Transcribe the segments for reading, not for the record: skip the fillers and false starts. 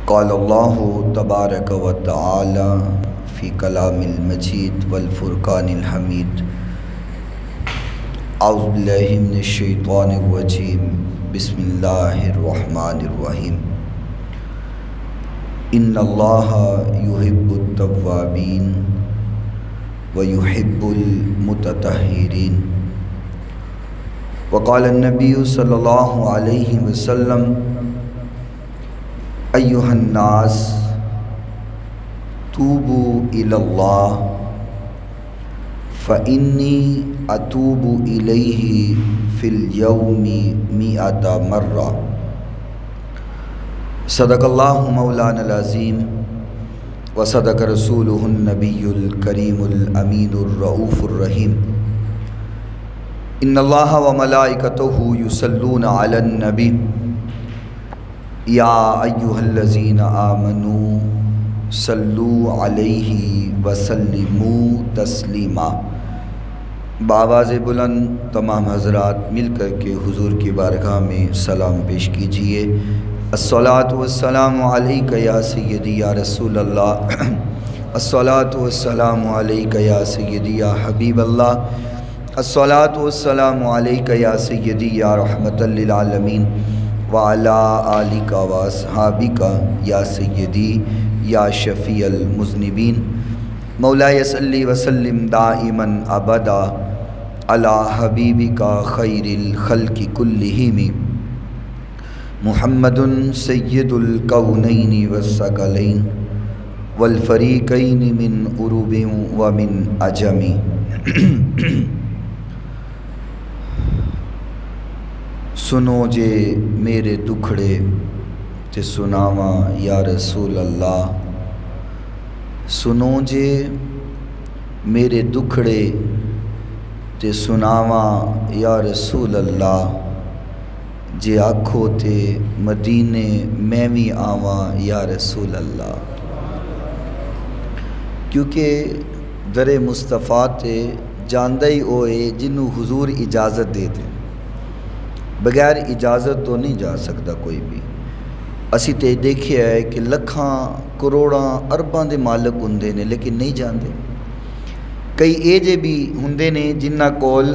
قال اللہ تبارک و تعالی فی کلام المجید والفرقان الحمید اعوذ باللہ من الشیطان الرجیم بسم اللہ الرحمن الرحیم ان اللہ یحب التوابین ویحب المتطہرین وقال النبی صلی اللہ علیہ وسلم ایھا الناس توبوا الی اللہ فانی اتوب الیہ فی الیوم 100 مرہ صدق اللہ مولانا العظیم وصدق رسولہ النبی الکریم الامین الرؤوف الرحیم ان اللہ وملائکتہ یصلون علی النبی یا ایھا الذین آمنوا صلوا علیہ وسلموا تسلیما۔ بآواز بلند تمام حضرات مل کر کے حضور کی بارگاہ میں سلام پیش کیجئے۔ الصلاۃ والسلام علیک یا سیدی یا رسول اللہ، الصلاۃ والسلام علیک یا سیدی یا حبیب اللہ، الصلاۃ والسلام علیک یا سیدی یا رحمۃ للعالمین وعلی آلک واصحابک یا سیدی یا شفیع المذنبین۔ مولاي صلی وسلم دائما ابدا علی حبیبک خیر الخلق کلہم محمد سید الکونین والثقلین والفریقین من عرب ومن عجم۔ سنو جے میرے دکھڑے تے سناواں یا رسول اللہ، سنو جے میرے دکھڑے تے سناواں یا رسول اللہ، جے آکھو تے مدینے میں بھی آواں یا رسول اللہ۔ کیونکہ در مصطفیٰ تے جاندہ ہی ہوئے جنہوں حضور اجازت دے دیں، بغیر اجازت تو نہیں جا سکتا کوئی بھی۔ اسی تے دیکھیا ہے کہ لکھاں کروڑاں ارباں دے مالک ہوندے نے لیکن نہیں جاندے۔ کئی ایجے بھی ہوندے نے جنہاں کول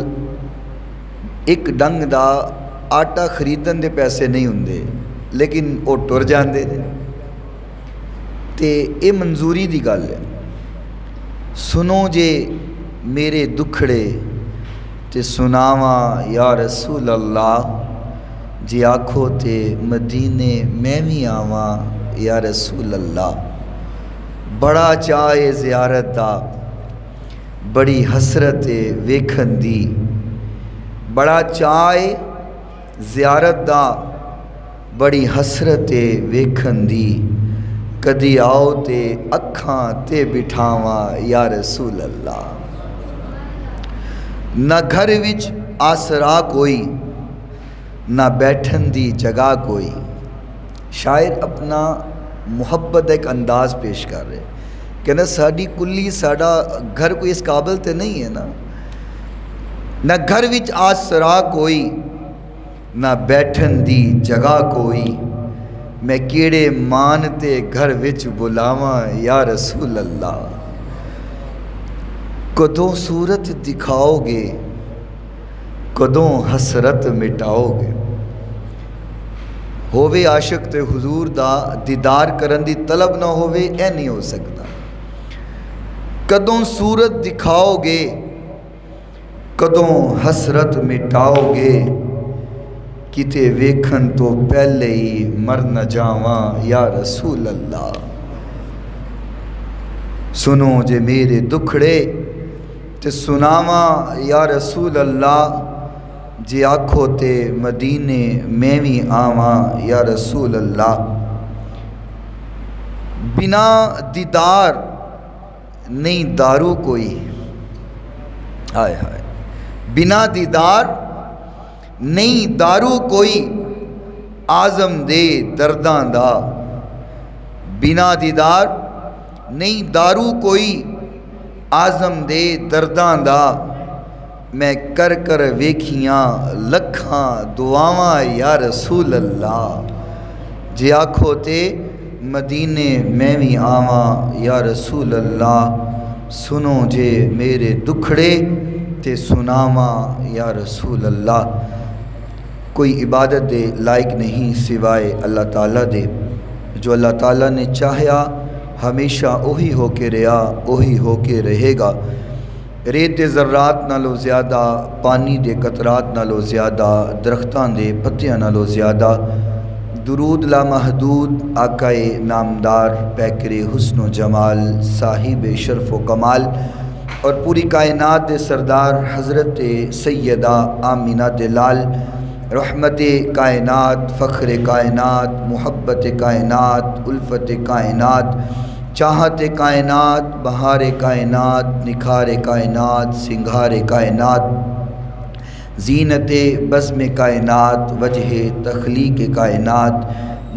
ایک ڈنگ دا آٹا خریدن دے پیسے نہیں ہوندے لیکن وہ ٹر جاندے نے۔ تے اے منظوری دی گل ہے۔ سنو جے میرے دکھڑے تے سناواں یا رسول اللہ، جے آکھو تے مدینے میں بھی آواں یا رسول اللہ۔ بڑا چاہے زیارت دا بڑی حسرت ویکھن دی، بڑا چاہے زیارت دا بڑی حسرت ویکھن دی، کدی آؤ تے اکھاں تے بٹھاواں یا رسول اللہ۔ نہ گھر وچ آسرا کوئی، نہ بیٹھن دی جگہ کوئی۔ شاعر اپنا محبت ایک انداز پیش کر رہے کہ نا ساڑی کلی ساڑا گھر کوئی اس قابل تے نہیں ہے نا۔ نہ گھر وچ آسرا کوئی، نہ بیٹھن دی جگہ کوئی، میں کیڑے مان تے گھر وچ بلاواں یا رسول اللہ۔ کدوں صورت دکھاؤ گے، کدوں حسرت مٹاؤ گے۔ ہووے عاشق تے حضور دا دیدار کرن دی طلب نہ ہووے، اے نہیں ہو سکتا۔ کدوں صورت دکھاؤ گے، کدوں حسرت مٹاؤ گے، کتے ویکھن تو پہلے ہی مر نہ جاواں یا رسول اللہ۔ سنو جے میرے دکھڑے تے سناواں یا رسول اللہ، جے آکھو تے مدینے میں بھی آواں یا رسول اللہ۔ بنا دیدار نہیں دارو کوئی، ہائے ہائے، بنا دیدار نہیں دارو کوئی، آزم دے درداں دا۔ بنا دیدار نہیں دارو کوئی، آزم دے درداں دا۔ میں کر کر ویکھیاں لکھاں دعاواں یا رسول اللہ، جے آکھو تے مدینے میں بھی آواں یا رسول اللہ، سنو جے میرے دکھڑے تے سناواں یا رسول اللہ۔ کوئی عبادت دے لائق نہیں سوائے اللہ تعالیٰ دے، جو اللہ تعالیٰ نے چاہیا ہمیشہ اوہی ہو کے رہا، اوہی ہو کے رہے گا۔ ریت دے ذرات نالوں زیادہ، پانی دے قطرات نالوں زیادہ، درختاں دے پتیاں نالوں زیادہ، درود لامحدود آقائے نامدار، پیکر حسن و جمال، صاحب شرف و کمال، اور پوری کائنات دے سردار حضرت سیدہ آمینہ دلال، رحمت کائنات، فخر کائنات، محبت کائنات، الفت کائنات، چاہت کائنات، بہار کائنات، نکھار کائنات، سنگھار کائنات، زینت بزم کائنات، وجہ تخلیق کائنات،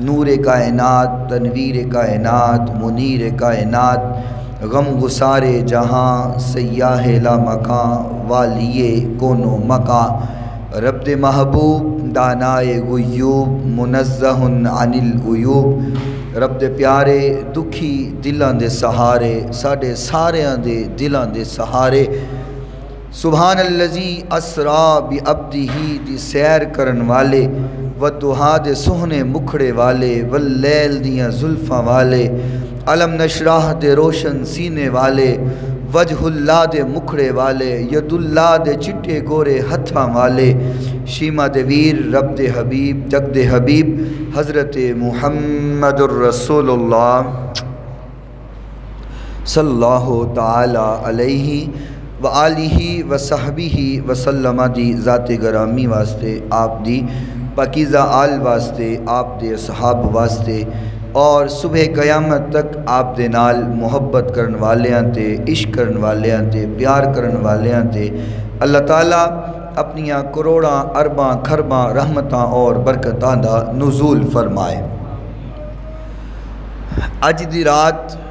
نور کائنات، تنویر کائنات، منیر کائنات، غم گسار جہاں، سیاہ لا مکان، والی کون و مکان، رب محبوب دانائے غیوب، منزہ عن العیوب، رب دے پیارے دکھی دلاں دے سہارے، ساڈے ساریاں دے دلاں دے سہارے۔ سبحان الذی اسرا بعبدہ دی سیر کرن والے، والضحیٰ دے سہنے مکھڑے والے، واللیل دیاں زلفاں والے، علم نشرح دے روشن سینے والے، وجہ اللہ دے مکھڑے والے، ید اللہ دے چٹے گورے ہتھاں والے، شیما دے ویر رب دے حبیب جگ دے حبیب حضرت محمد الرسول اللہ صلی اللہ تعالی علیہ وآلہ وصحبہ وسلم دی ذات گرامی واسطے، آپ دی پاکیزہ آل واسطے، آپ دے اصحاب واسطے، اور صبح قیامت تک آپ دے نال محبت کرن والیاں تے، عشق کرن والیاں تے، پیار کرن والیاں تے اللہ تعالیٰ اپنیاں کروڑاں ارباں کھرباں رحمتاں اور برکتاں دا نزول فرمائے۔ اج دی رات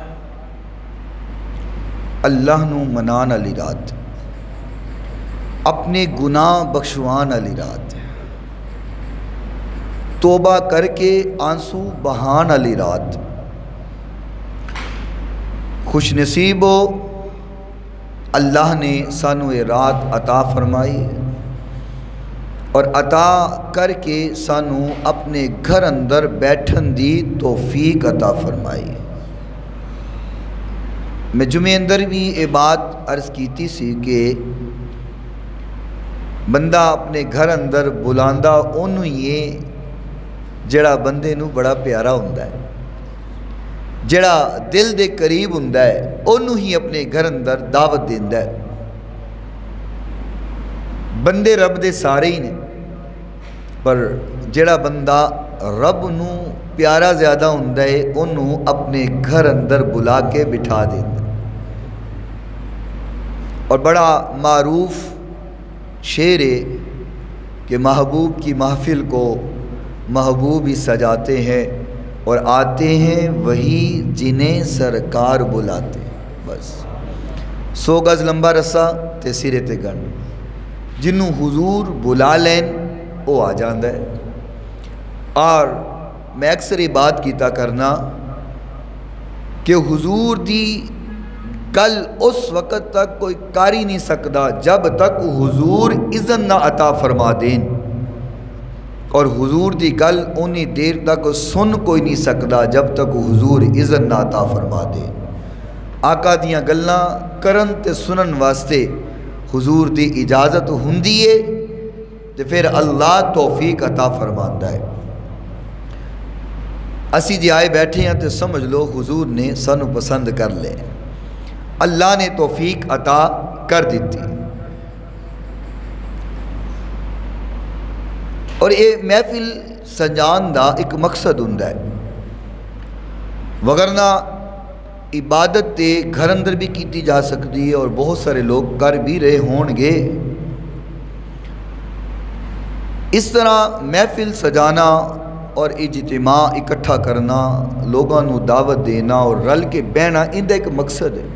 اللہ نو منان علی رات، اپنے گناہ بخشوان علی رات، توبہ کر کے آنسو بہان علی رات۔ خوش نصیب ہو اللہ نے سانو یہ رات عطا فرمائی، اور عطا کر کے سانو اپنے گھر اندر بیٹھن دی توفیق عطا فرمائی۔ میں جمعے اندر بھی یہ بات عرض کیتی سی کہ بندہ اپنے گھر اندر بلاندہ انہوں ہی جڑا بندے نو بڑا پیارا ہوندا ہے، جڑا دل دے قریب ہوندا ہے انہوں ہی اپنے گھر اندر دعوت دیندا ہے۔ بندے رب دے سارے ہی نے، پر جڑا بندہ رب نو پیارا زیادہ ہوندا ہے انہوں اپنے گھر اندر بلا کے بٹھا دیندا ہے۔ اور بڑا معروف شعر ہے کہ محبوب کی محفل کو محبوب ہی سجاتے ہیں، اور آتے ہیں وہی جنہیں سرکار بلاتے ہیں۔ بس 100 گز لمبا رسا تے سرے تے گن، جنوں حضور بلا لین وہ آ جاندہ ہے۔ اور میں اکثر یہ بات کیتا کرنا کہ حضور دی گل اس وقت تک کوئی کر ہی نہیں سکتا جب تک حضور اذن نہ عطا فرما دین، اور حضور دی گل انہی دیر تک سن کوئی نہیں سکتا جب تک حضور اذن نہ عطا فرما دین۔ آقا دیاں گلاں کرن تے سنن واسطے حضور دی اجازت ہوندی ہے تے پھر اللہ توفیق عطا فرماندا ہے۔ اسی جی آئے بیٹھے ہیں تے سمجھ لو حضور نے سانو پسند کر لے، اللہ نے توفیق عطا کر دیتی۔ اور یہ محفل سجان دا ایک مقصد ہوندا ہے، وگرنہ عبادت تے گھر اندر بھی کیتی جا سکتی ہے اور بہت سارے لوگ کر بھی رہے ہون گے۔ اس طرح محفل سجانا اور اجتماع اکٹھا کرنا، لوگوں نو دعوت دینا اور رل کے بہنا، ان دا ایک مقصد ہے۔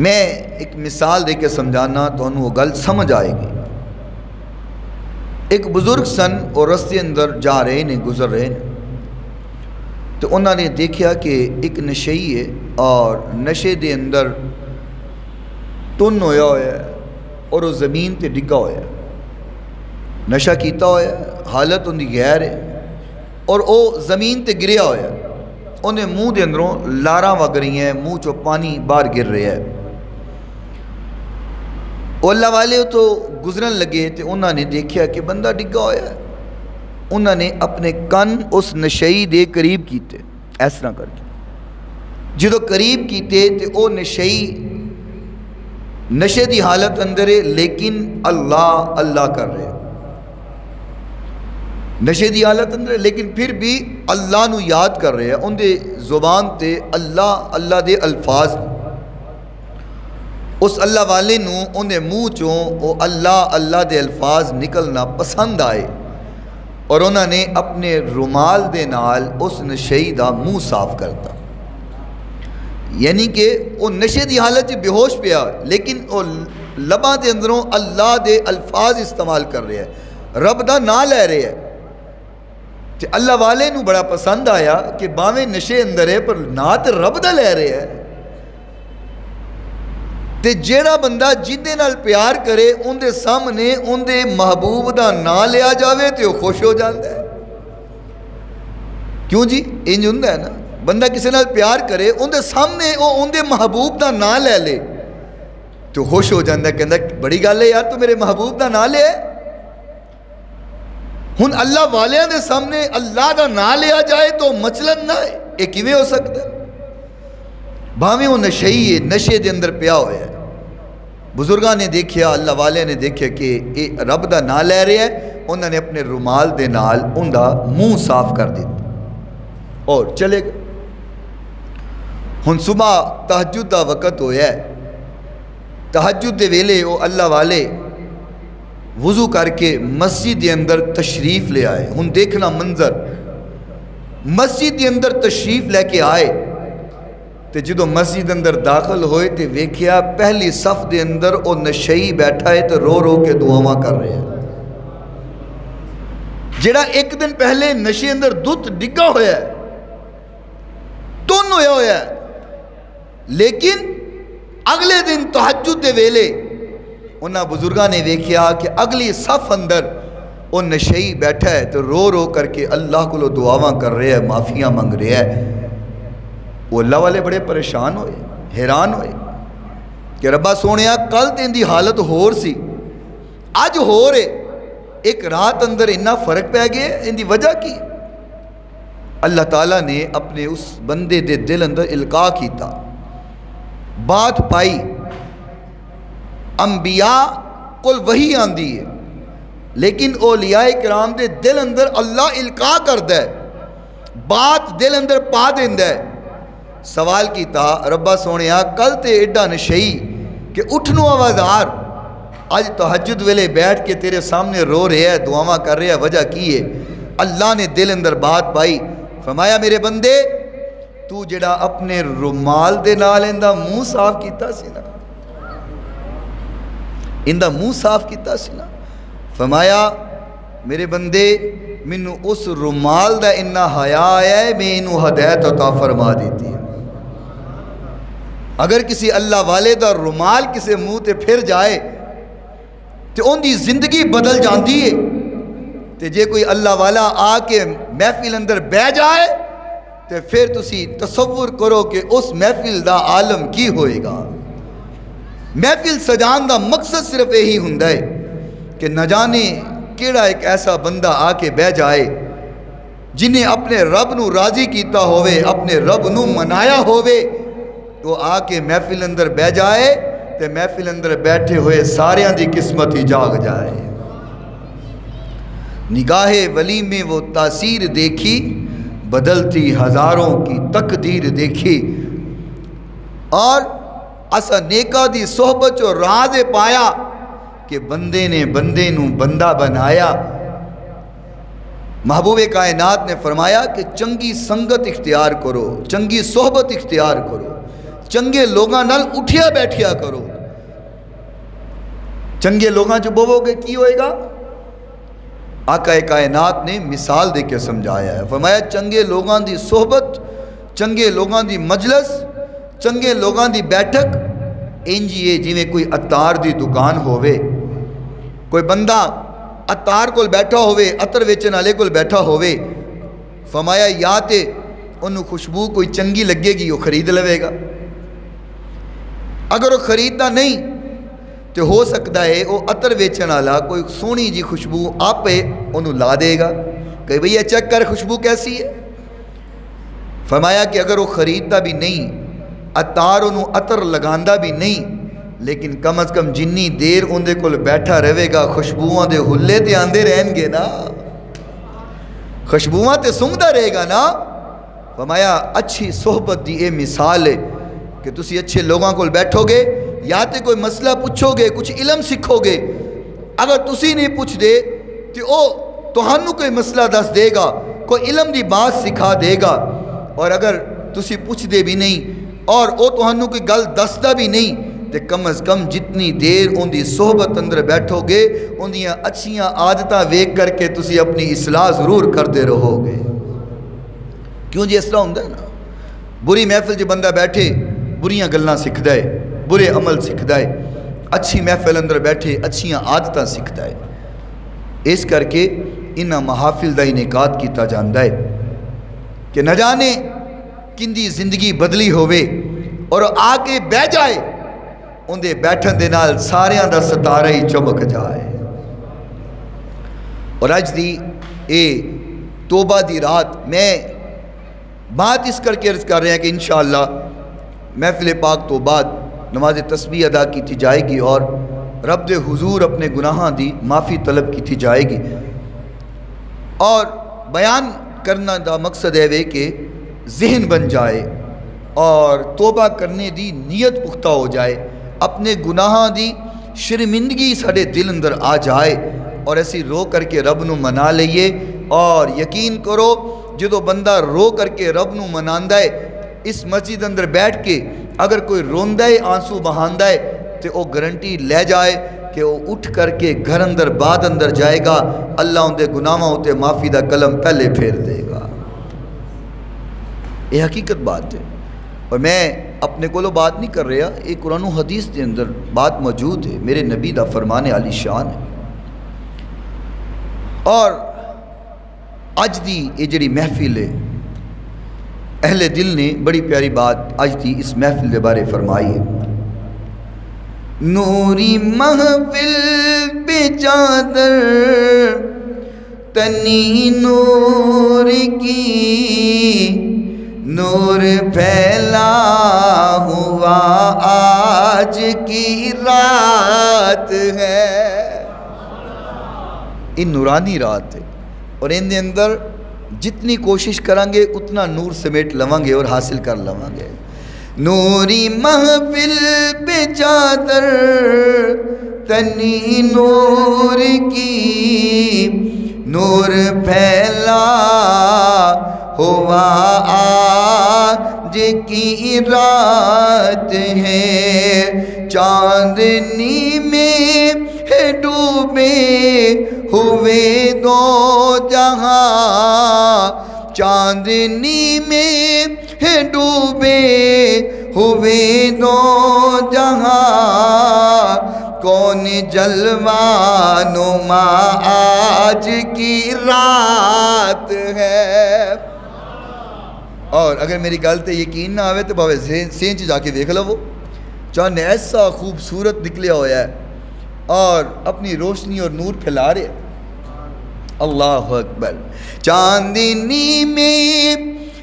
میں ایک مثال دے کے سمجھانا تو انہوں وہ گل سمجھ آئے گی۔ ایک بزرگ سن اور رستے اندر جا رہے ہیں، گزر رہے ہیں، تو انہوں نے دیکھا کہ ایک نشئی ہے اور نشے دے اندر ٹن ہویا ہے اور وہ زمین تے ڈگا ہوا ہے، نشہ کیتا ہوا ہے، حالت ان کی غیر ہے اور وہ زمین تے گریا ہوا ہے، انہیں منہ دے اندروں لاراں وگ رہی ہیں، منہ چو پانی باہر گر رہا ہے۔ اللہ والے تو گزرن لگے تو انہوں نے دیکھا کہ بندہ ڈگا ہوا ہے، انہوں نے اپنے کن اس نشئی دے قریب کیتے اس طرح کر کے، جدو قریب کیتے تو وہ نشئی نشے دی حالت اندر ہے لیکن اللہ اللہ کر رہے، نشے دی حالت اندر ہے لیکن پھر بھی اللہ نو یاد کر رہے ہیں، ان دے زبان تے اللہ اللہ دے الفاظ، اس اللہ والے نو انہیں منہ چوں وہ اللہ اللہ دے الفاظ نکلنا پسند آئے اور انہوں نے اپنے رومال دے نال اس نشئی دا منہ صاف کرتا، یعنی کہ وہ نشے دی حالت بے ہوش پیا لیکن وہ لباں دے اندروں اللہ دے الفاظ استعمال کر رہے ہیں، رب دا نہ لے رہے ہیں۔ تو اللہ والے نو بڑا پسند آیا کہ باویں نشے اندر ہے پر نہ تے رب دا لے رہے ہیں، تے جیڑا بندہ جدے نال پیار کرے ان دے سامنے ان دے محبوب دا نہ لیا جاوے تے وہ خوش ہو جاندہ ہے۔ کیوں جی انج ہوندا ہے نا، بندہ کسی نال پیار کرے ان دے سامنے وہ ان دے محبوب دا نہ لے لے تو خوش ہو جاندہ ہے، کہندہ بڑی گل ہے یار تو میرے محبوب دا نہ لے، ہن اللہ والیاں دے سامنے اللہ دا نہ لیا جائے تو مچلن نہ ہے، یہ کیویں ہو سکتا ہے؟ بھاویں وہ نشئی ہے، نشے دے اندر پیا ہوئے ہے، بزرگاں نے دیکھیا اللہ والے نے دیکھیا کہ رب دا نہ لے رہے ہیں، انہوں نے اپنے رومال دے نال ان دا منہ صاف کر دیتا اور چلے گئے۔ ہن صبح تہجد دا وقت ہویا ہے، تہجد دے ویلے وہ اللہ والے وضو کر کے مسجد دے اندر تشریف لے آئے۔ ہن دیکھنا منظر، مسجد دے اندر تشریف لے کے آئے تے جدو مسجد اندر داخل ہوئے تے ویکھیا پہلی صف دے اندر او نشئی بیٹھا ہے تو رو رو کے دعاواں کر رہے ہیں، جڑا ایک دن پہلے نشے اندر دھت ڈگا ہویا ہے، تن ہویا ہویا ہے، لیکن اگلے دن تہجد دے ویلے انہاں بزرگاں نے ویکھیا کہ اگلی صف اندر وہ نشئی بیٹھا ہے تو رو رو کر کے اللہ کو دعاواں کر رہے ہیں، معافیاں منگ رہے ہیں۔ وہ اللہ والے بڑے پریشان ہوئے، حیران ہوئے کہ ربا سونیا کل تین دی حالت ہور سی، آج ہو رہے، ایک رات اندر اتنا فرق پہ گئے، ان دی وجہ کی؟ اللہ تعالیٰ نے اپنے اس بندے دے دل اندر القاء کیتا، بات پائی، انبیاء کل وہی آندی ہے لیکن اولیاء کرام دے دل اندر اللہ القاء کردہ ہے، بات دل اندر پا دیندہ ہے۔ سوال کیتا ربا سونیا کل تے ایڈا نشئی کہ اٹھنو آوازار، آج تہجد ویلے بیٹھ کے تیرے سامنے رو رہے ہے، دعاواں کر رہے ہے، وجہ کی ہے؟ اللہ نے دل اندر بات پائی، فرمایا میرے بندے تو جڑا اپنے رومال دے نال اندہ منہ صاف کیتا سی نا، اندہ منہ صاف کیتا سی نا، فرمایا میرے بندے منو اس رومال دا انہا حیا آیا ہے، میں انہوں ہدایت عطا فرما دیتی ہے۔ اگر کسی اللہ والے دا رومال کسی منہ تے پھر جائے تو ان دی زندگی بدل جاندی ہے، تو جے کوئی اللہ والا آ کے محفل اندر بہ جائے تو پھر تسی تصور کرو کہ اس محفل دا عالم کی ہوئے گا۔ محفل سجان دا مقصد صرف یہی ہوندا ہے کہ نہ جانے کیڑا ایک ایسا بندہ آ کے بہ جائے جنہیں اپنے رب نو راضی کیتا ہوئے، اپنے رب نو منایا ہوئے، تو آ کے محفل اندر بہ جائے تو محفل اندر بیٹھے ہوئے ساریاں دی قسمت ہی جاگ جائے۔ نگاہ ولی میں وہ تاثیر دیکھی، بدلتی ہزاروں کی تقدیر دیکھی، اور اسا نیکا دی صحبت و راز پایا کہ بندے نے بندے نو بندہ بنایا۔ محبوب کائنات نے فرمایا کہ چنگی سنگت اختیار کرو، چنگی صحبت اختیار کرو، چنگے لوگاں نال اٹھیا بیٹھیا کرو۔ چنگے لوگاں جو بوو گے کی ہوئے گا؟ آقا کائنات نے مثال دے کے سمجھایا ہے. فرمایا چنگے لوگاں دی صحبت، چنگے لوگاں دی مجلس، چنگے لوگاں دی بیٹھک انجی ہے جویں کوئی عطار دی دکان ہووے. کوئی بندہ عطار کول بیٹھا ہووے، عطر ویچن والے کول بیٹھا ہووے، فرمایا یا تے انہوں خوشبو کوئی چنگی لگے گی وہ خرید لوے گا. اگر وہ خریدتا نہیں تو ہو سکتا ہے وہ عطر ویچن والا کوئی سونی جی خوشبو آپ انہوں لا دے گا کہ بھئی یہ چیک کر خوشبو کیسی ہے. فرمایا کہ اگر وہ خریدتا بھی نہیں، عطار انہوں عطر لگاندہ بھی نہیں، لیکن کم از کم جنی دیر اندے کول بیٹھا رہے گا خوشبوان دے ہلے تے آندے رہن گے نا، خوشبوان تے سنگدہ رہے گا نا. فرمایا اچھی صحبت دی اے مثال ہے کہ تسی اچھے لوگاں کول بیٹھو گے یا تے کوئی مسئلہ پوچھو گے، کچھ علم سکھو گے. اگر تسی نہیں پوچھ دے تو او توہانوں کوئی مسئلہ دس دے گا، کوئی علم دی بات سکھا دے گا. اور اگر تسی پوچھ دے بھی نہیں اور او توہانوں کوئی گل دستا بھی نہیں تو کم از کم جتنی دیر ان دی صحبت اندر بیٹھو گے ان دیاں اچھیاں عادتاں ویک کر کے تسی اپنی اصلاح ضرور کرتے رہو گے. کیوں جی اس طرح ہوندہ ہے نا، بری محفل جو بندہ بیٹھے بریاں گلنا سکھدا ہے، برے عمل سکھدا ہے. اچھی محفل اندر بیٹھے اچھیاں عادتاں سکھدا ہے. اس کر کے انہاں محافل دا انعقاد کیتا جاندا ہے کہ نہ جانے کندی زندگی بدلی ہوئے اور آ کے بہ جائے اندے بیٹھن دے نال ساریاں دا ستارہ ہی چمک جائے. اور آج دی اے توبہ دی رات میں بات اس کر کے عرض کر رہے ہیں کہ انشاءاللہ محفل پاک تو بعد نماز تسبیح ادا کی تھی جائے گی اور رب دے حضور اپنے گناہاں دی معافی طلب کی تھی جائے گی. اور بیان کرنا دا مقصد ہے کہ ذہن بن جائے اور توبہ کرنے دی نیت پختہ ہو جائے، اپنے گناہاں دی شرمندگی ساڑے دل اندر آ جائے اور ایسی رو کر کے رب نو منا لئیے. اور یقین کرو جدو بندہ رو کر کے رب نو مناندہ ہے اس مسجد اندر بیٹھ کے اگر کوئی روندہ ہے آنسو بہاندہ ہے تو وہ گارنٹی لے جائے کہ وہ اٹھ کر کے گھر اندر بعد اندر جائے گا، اللہ ان دے گناہاں ہوتے معافی دا قلم پہلے پھیر دے گا. یہ حقیقت بات ہے اور میں اپنے کولو بات نہیں کر رہا، یہ قرآن و حدیث دے اندر بات موجود ہے، میرے نبی دا فرمان عالی شان ہے. اور اج دی یہ جڑی محفل ہے اہل دل نے بڑی پیاری بات اج دی اس محفل دے بارے فرمائی ہے. نوری محفل پہ چادر تنی نور کی، نور پھیلا ہوا آج کی رات ہے. یہ نورانی رات ہے اور ان دے اندر جتنی کوشش کریں گے اتنا نور سمیٹ لواں گے اور حاصل کر لواں گے. نوری محفل پہ چادر تنی نور کی، نور پھیلا ہوا آج کی رات ہے. چاندنی میں ہے ڈوبے ہوئے دو جہاں، چاندنی میں ہے ڈوبے ہوئے دو جہاں، کون جلوہ نما آج کی رات ہے. اور اگر میری گل تے یقین نہ آوے تو باوے سینچ جا کے دیکھ لو، وہ چاند ایسا خوبصورت نکلیا ہوا ہے اور اپنی روشنی اور نور پھیلا رہے. اللہ اکبر. چاندنی میں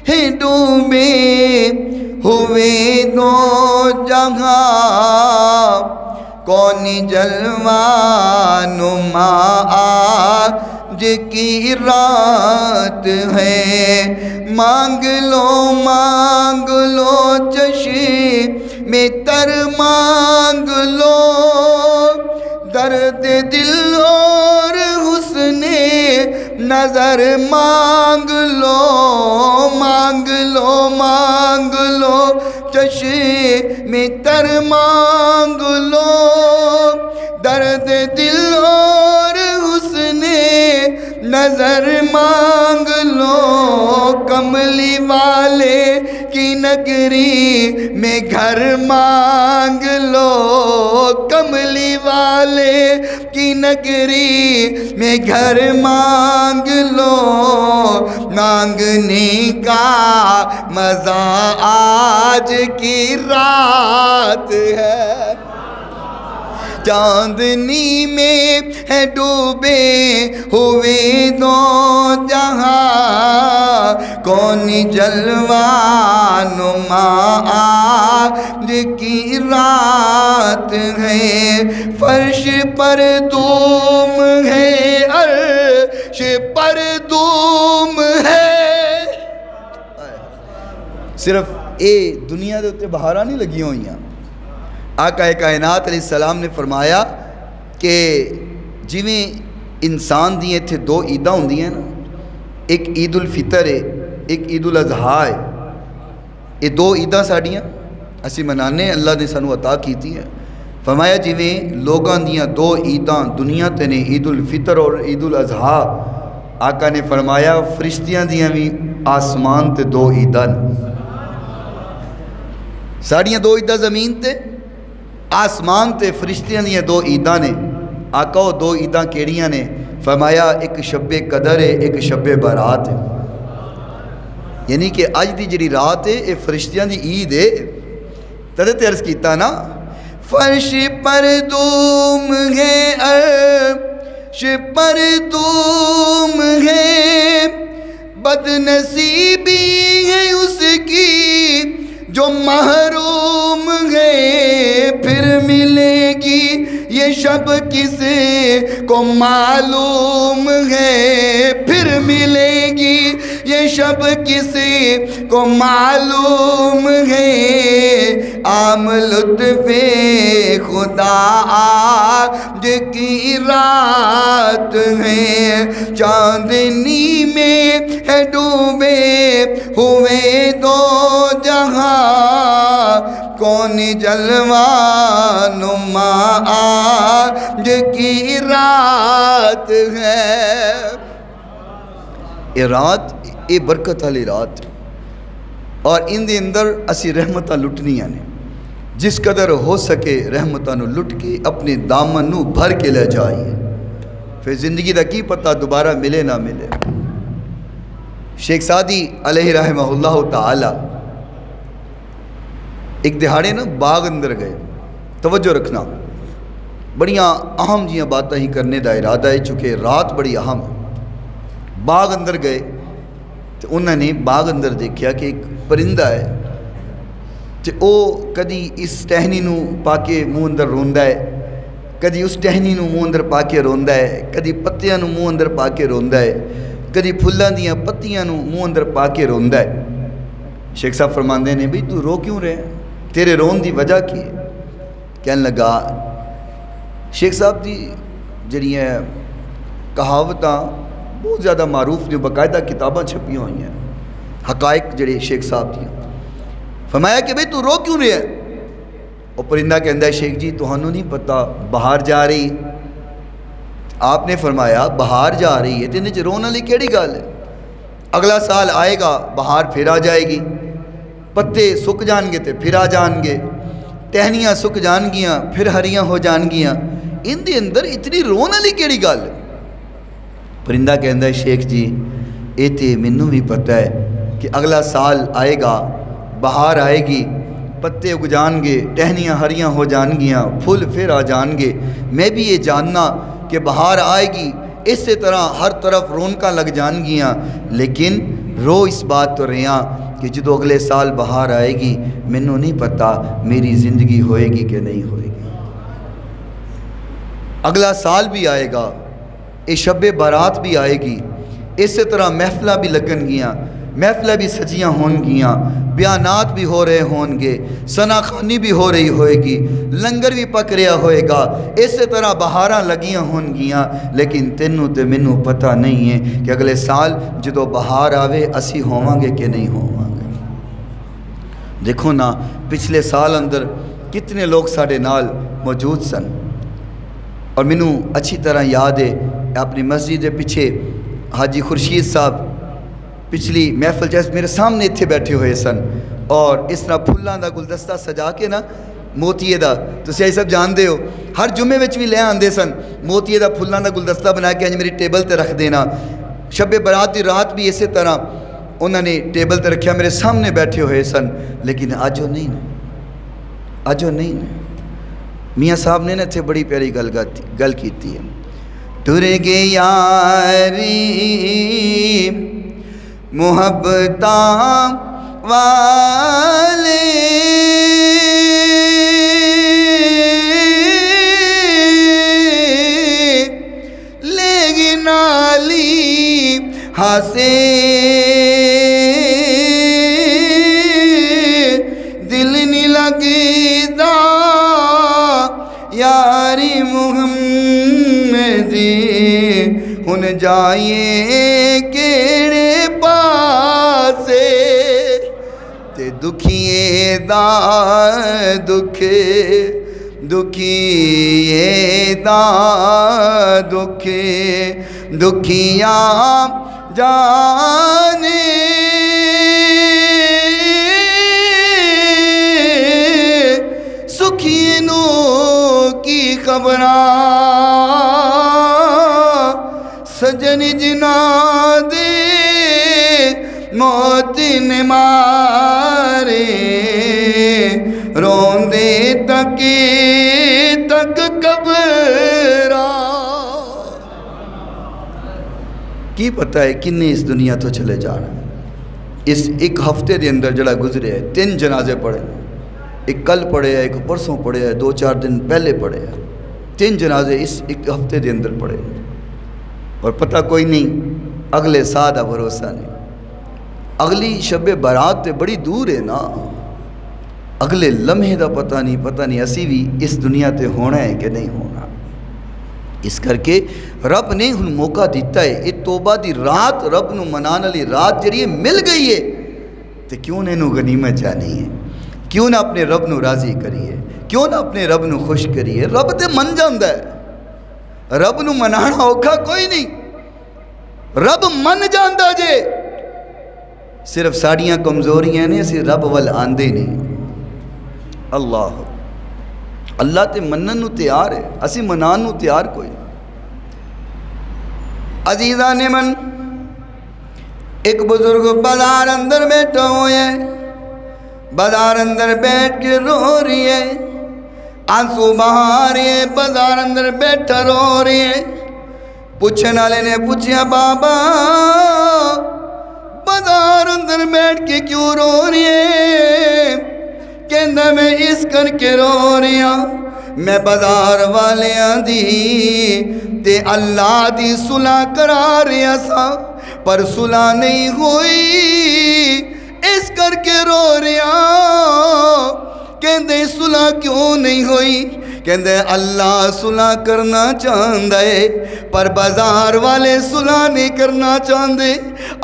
ہے ڈوبے ہوئے دو جہاں، کون جلوہ نما آج کی رات ہے. مانگ لو چشم میں تر مانگ لو، درد دل اور حسن نظر مانگ لو چشم میں تر مانگ لو، درد دل اور حسن نظر مانگ لو کملی والے کی نگری میں گھر مانگ لو کملی والے کی نگری میں گھر مانگ لو مانگنے کا مزہ آج کی رات ہے چاندنی میں ہے ڈوبے ہوئے دو جہاں کون جلوہ نما آج کی رات ہے فرش پر دوم ہے عرش پر دوم ہے صرف اے دنیا دے اتے بہاراں نہیں لگی ہوئی ہیں آقا کائنات علیہ السلام نے فرمایا کہ جویں انسان دیئے تھے دو عیدہ ہوں دیئے نا ایک عید الفطر ہے ایک عید الاضحیٰ ہے یہ دو عیدہ ساڑیاں اسی منانے اللہ نے سانو عطا کیتی ہے فرمایا جویں لوگاں دیاں دو عیداں دنیا تے نے عید الفطر اور عید الاضحیٰ آقا نے فرمایا فرشتیاں دیاں بھی آسمان تے دو عیدہ ساڑیاں دو عیدہ زمین تے آسمان تے فرشتیاں دیاں دو عیداں نے آقا وہ دو عیداں کیڑیاں نے فرمایا ایک شب قدر ہے ایک شب برات ہے یعنی کہ آج دی جڑی رات ہے یہ فرشتیاں دی عید ہے تدھے عرض کیتا نا فرش پر دوم ہے عرش پر دوم ہے بد نصیبی ہے اس کی جو محروم ہے پھر ملے گی یہ شب کسے کو معلوم ہے پھر ملے گی یہ شب کسے کو معلوم ہے عام لطف خدا آج کی رات ہے چاندنی میں ہے ڈوبے ہوئے دو جہاں کون جلوہ نما آج کی رات ہے یہ رات یہ برکت والی رات اور ان دے اندر اسی رحمتہ لٹنیاں نے جس قدر ہو سکے رحمتہ نو لٹ کے اپنے دامن نو بھر کے لے جائیے پھر زندگی دا کی پتہ دوبارہ ملے نہ ملے شیخ سعدی علیہ رحمہ اللہ تعالی ایک دہاڑے نا باغ اندر گئے توجہ رکھنا بڑیاں اہم جیاں باتیں ہی کرنے دا ارادہ ہے چونکہ رات بڑی اہم ہے باغ اندر گئے تو انہوں نے باغ اندر دیکھیا کہ ایک پرندہ ہے تو او کدی اس ٹہنی نو پاکے منہ اندر روندہ ہے کدی اس ٹہنی نو منہ اندر پاکے روندہ ہے کدی پتیاں نو منہ اندر پاکے روندہ ہے کدی پھلاں دیاں پتیاں نو منہ اندر پاکے روندہ ہے شیخ صاحب فرماندے نے بھی تو رو کیوں رہے تیرے رون دی وجہ کی کہنے لگا شیخ صاحب دی جڑی ہیں کہاوتاں بہت زیادہ معروف جو باقاعدہ کتاباں چھپی ہوئی ہیں حقائق جڑے شیخ صاحب دی فرمایا کہ بھئی تو رو کیوں رہے اور پرندہ کہندہ ہے شیخ جی تہانوں نہیں پتہ بہار جا رہی آپ نے فرمایا بہار جا رہی ہے تینے رون والی کیڑی گل ہے اگلا سال آئے گا بہار پھر آ جائے گی پتے سک جان گے تے پھر آ جان گے ٹہنیاں سک جان گیاں پھر ہریاں ہو جان گیاں ان دے اندر اتنی رون والی کیڑی گل ہے پرندہ کہندہ ہے شیخ جی اے تے مینوں بھی پتہ ہے کہ اگلا سال آئے گا بہار آئے گی پتے اگ جان گے ٹہنیاں ہریاں ہو جان گیاں پھول پھر آ جان گے میں بھی یہ جاننا کہ بہار آئے گی اسی طرح ہر طرف رونقاں لگ جان گیاں لیکن رو اس بات تو رہیاں کہ جدو اگلے سال بہار آئے گی مینوں نہیں پتہ میری زندگی ہوئے گی کہ نہیں ہوئے گی اگلا سال بھی آئے گا اے شب بارات بھی آئے گی اسی طرح محفلہ بھی لگن گیاں محفلہ بھی سجیاں ہون گیاں بیانات بھی ہو رہے ہون گے ثنا خوانی بھی ہو رہی ہوئے گی لنگر بھی پک رہا ہوئے گا اسی طرح بہاراں لگیاں ہون گیاں لیکن تینوں تے مینوں پتہ نہیں ہے کہ اگلے سال جدو بہار آوے اسی ہوواں گے کہ نہیں ہوواں گے دیکھو نا پچھلے سال اندر کتنے لوگ ساڑھے نال موجود سن اور مینوں اچھی طرح یاد ہے اپنی مسجد پیچھے حاجی خورشید صاحب پچھلی محفل جیسے میرے سامنے اتھے بیٹھے ہوئے سن اور اس طرح پھلاں دا گلدستہ سجا کے نا موتیے دا تو سیائی صاحب جان دے ہو ہر جمعے وچ بھی لے آندے سن موتیے دا پھلاں دا گلدستہ بنا کے میری ٹیبل تے رکھ دینا شب برات دی رات بھی اسی طرح انہوں نے ٹیبل تے رکھیا میرے سامنے بیٹھے ہوئے سن لیکن آج وہ نہیں میاں صاحب نے نا تھے بڑی پیاری گل کیتی ہے ٹر گے یاری محبتاں والے لیکن نالی ہاسے دل نہیں لگدا یاری محمدی ہن جائیے کیڑے پاسے تے دکھیے دا دکھیے دا دکھیاں جانے سکھینو کی خبراں سجن جنا دے موت نے مارے روندے تک قبراں کی پتہ ہے کنے اس دنیا تو چلے جانا اس ایک ہفتے دے اندر جڑا گزرے ہے 3 جنازے پڑھے ایک کل پڑھے ہے ایک پرسوں پڑھے ہے 2-4 دن پہلے پڑھے ہے 3 جنازے اس ایک ہفتے دے اندر پڑھے اور پتہ کوئی نہیں اگلے سال دا بھروسہ نہیں اگلی شب برات تے بڑی دور ہے نا اگلے لمحے دا پتہ نہیں اسی بھی اس دنیا تے ہونا ہے کہ نہیں ہونا اس کر کے رب نے ہن موقع دیتا ہے یہ توبہ دی رات رب نو منان علی رات جڑی مل گئی ہے تے کیوں نہ انہوں غنیمت جانی ہے کیوں نہ اپنے رب نو راضی کریے کیوں نہ اپنے رب نو خوش کریے رب تے من جاندہ ہے رب نو منانا اوکھا کوئی نہیں رب من جاندہ جے صرف ساڑیاں کمزوریاں نے اسی رب وال آندے نہیں اللہ تے منن نو تیار ہے اسی منان نو تیار کوئی نہیں عزیزان من ایک بزرگ بازار اندر بیٹھا ہوئے بازار اندر بیٹھ کے رو رہی ہے آنسو بہا رہی ہے بازار اندر بیٹھا رو رہی ہے پوچھنے والے نے پوچھیا بابا بازار اندر بیٹھ کے کیوں رو رہی ہے کہندہ میں اس کر کے رو رہی ہوں میں بازار والے دی تے اللہ دی صلح کرا رہا سا پر صلح نہیں ہوئی اس کر کے رو رہا کہندے صلح کیوں نہیں ہوئی کہندے اللہ صلح کرنا چاہندہ ہے پر بازار والے صلح نہیں کرنا چاہندے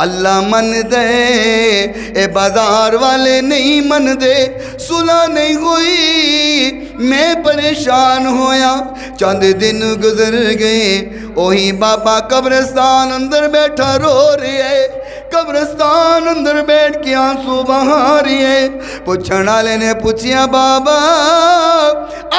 اللہ من دے اے بازار والے نہیں من دے صلح نہیں ہوئی میں پریشان ہویا چند دن گزر گئے وہی بابا قبرستان اندر بیٹھا رو رہے ہے قبرستان اندر بیٹھ کے آنسو بہا رہی ہے پوچھنے والے نے پوچھیا بابا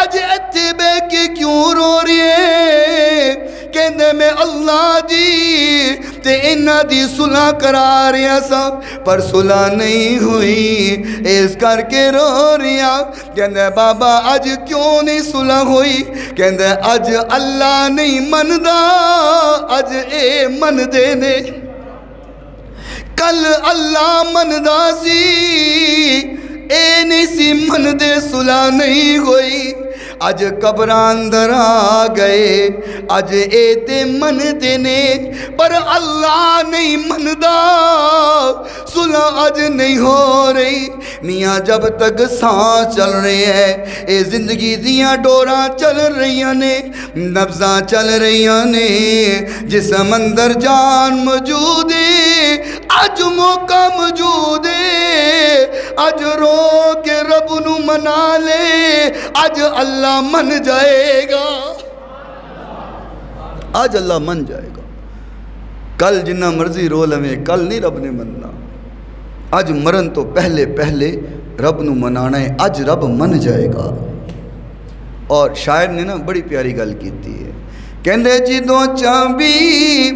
اج اتھے بے کے کیوں رو رہی ہے کہندے میں اللہ دی تے انہاں دی صلح کرا رہا سا پر صلح نہیں ہوئی اس کر کے رو رہا کہندے بابا اج کیوں نہیں صلح ہوئی کہندے اج اللہ نہیں مندہ اج اے من دے نے کل اللہ مندہ سی اے نہیں سی من دے صلح نہیں ہوئی اج قبران اندر آ گئے اج اے تے من دینے پر اللہ نہیں مندہ صلح اج نہیں ہو رہی میاں جب تک سانس چل رہے ہیں اے زندگی دیاں ڈوراں چل رہی نے نبضاں چل رہی نے جسم اندر جان موجود ہے اج موقع موجود ہے اج رو کے رب نو منا لے اج اللہ من جائے گا آج اللہ من جائے گا کل جنہ مرضی رو لویں کل نہیں رب نے مننا، اج مرن تو پہلے پہلے رب نو منانا ہے، اج رب من جائے گا۔ اور شاعر نے نا بڑی پیاری گل کیتی ہے، کہندے جدوں چاہبی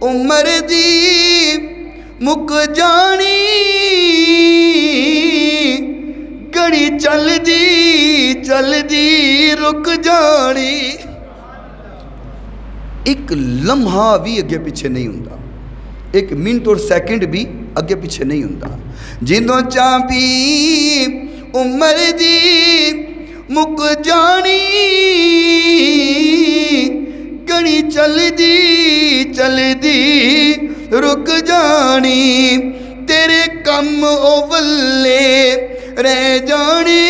عمر دی مک جانی، گھڑی چل دی رک جانی۔ ایک لمحہ بھی اگے پیچھے نہیں ہوندا، ایک منٹ اور سیکنڈ بھی اگے پیچھے نہیں ہوندا۔ جدوں چاہبی عمر دی مک جانی، گھڑی چل دی رک جانی۔ تیرے کم اولے رہ جانے،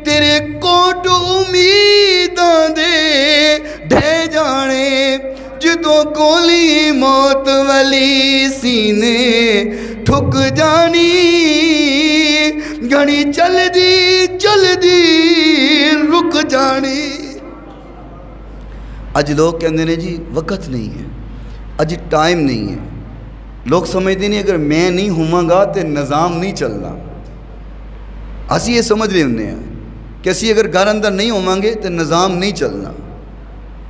تیرے کوٹ امیداں دے ڈھے جانے۔ جدوں کولی موت والی سینے ٹھک جانی، گھڑی چل دی رک جانی۔ اج لوگ کہندے نے جی وقت نہیں ہے، اج ٹائم نہیں ہے۔ لوگ سمجھتے نہیں اگر میں نہیں ہوں گا تو نظام نہیں چلنا۔ اسی یہ سمجھ رہے ہونے ہیں کہ اسی اگر گھر اندر نہیں ہوں گے تو نظام نہیں چلنا،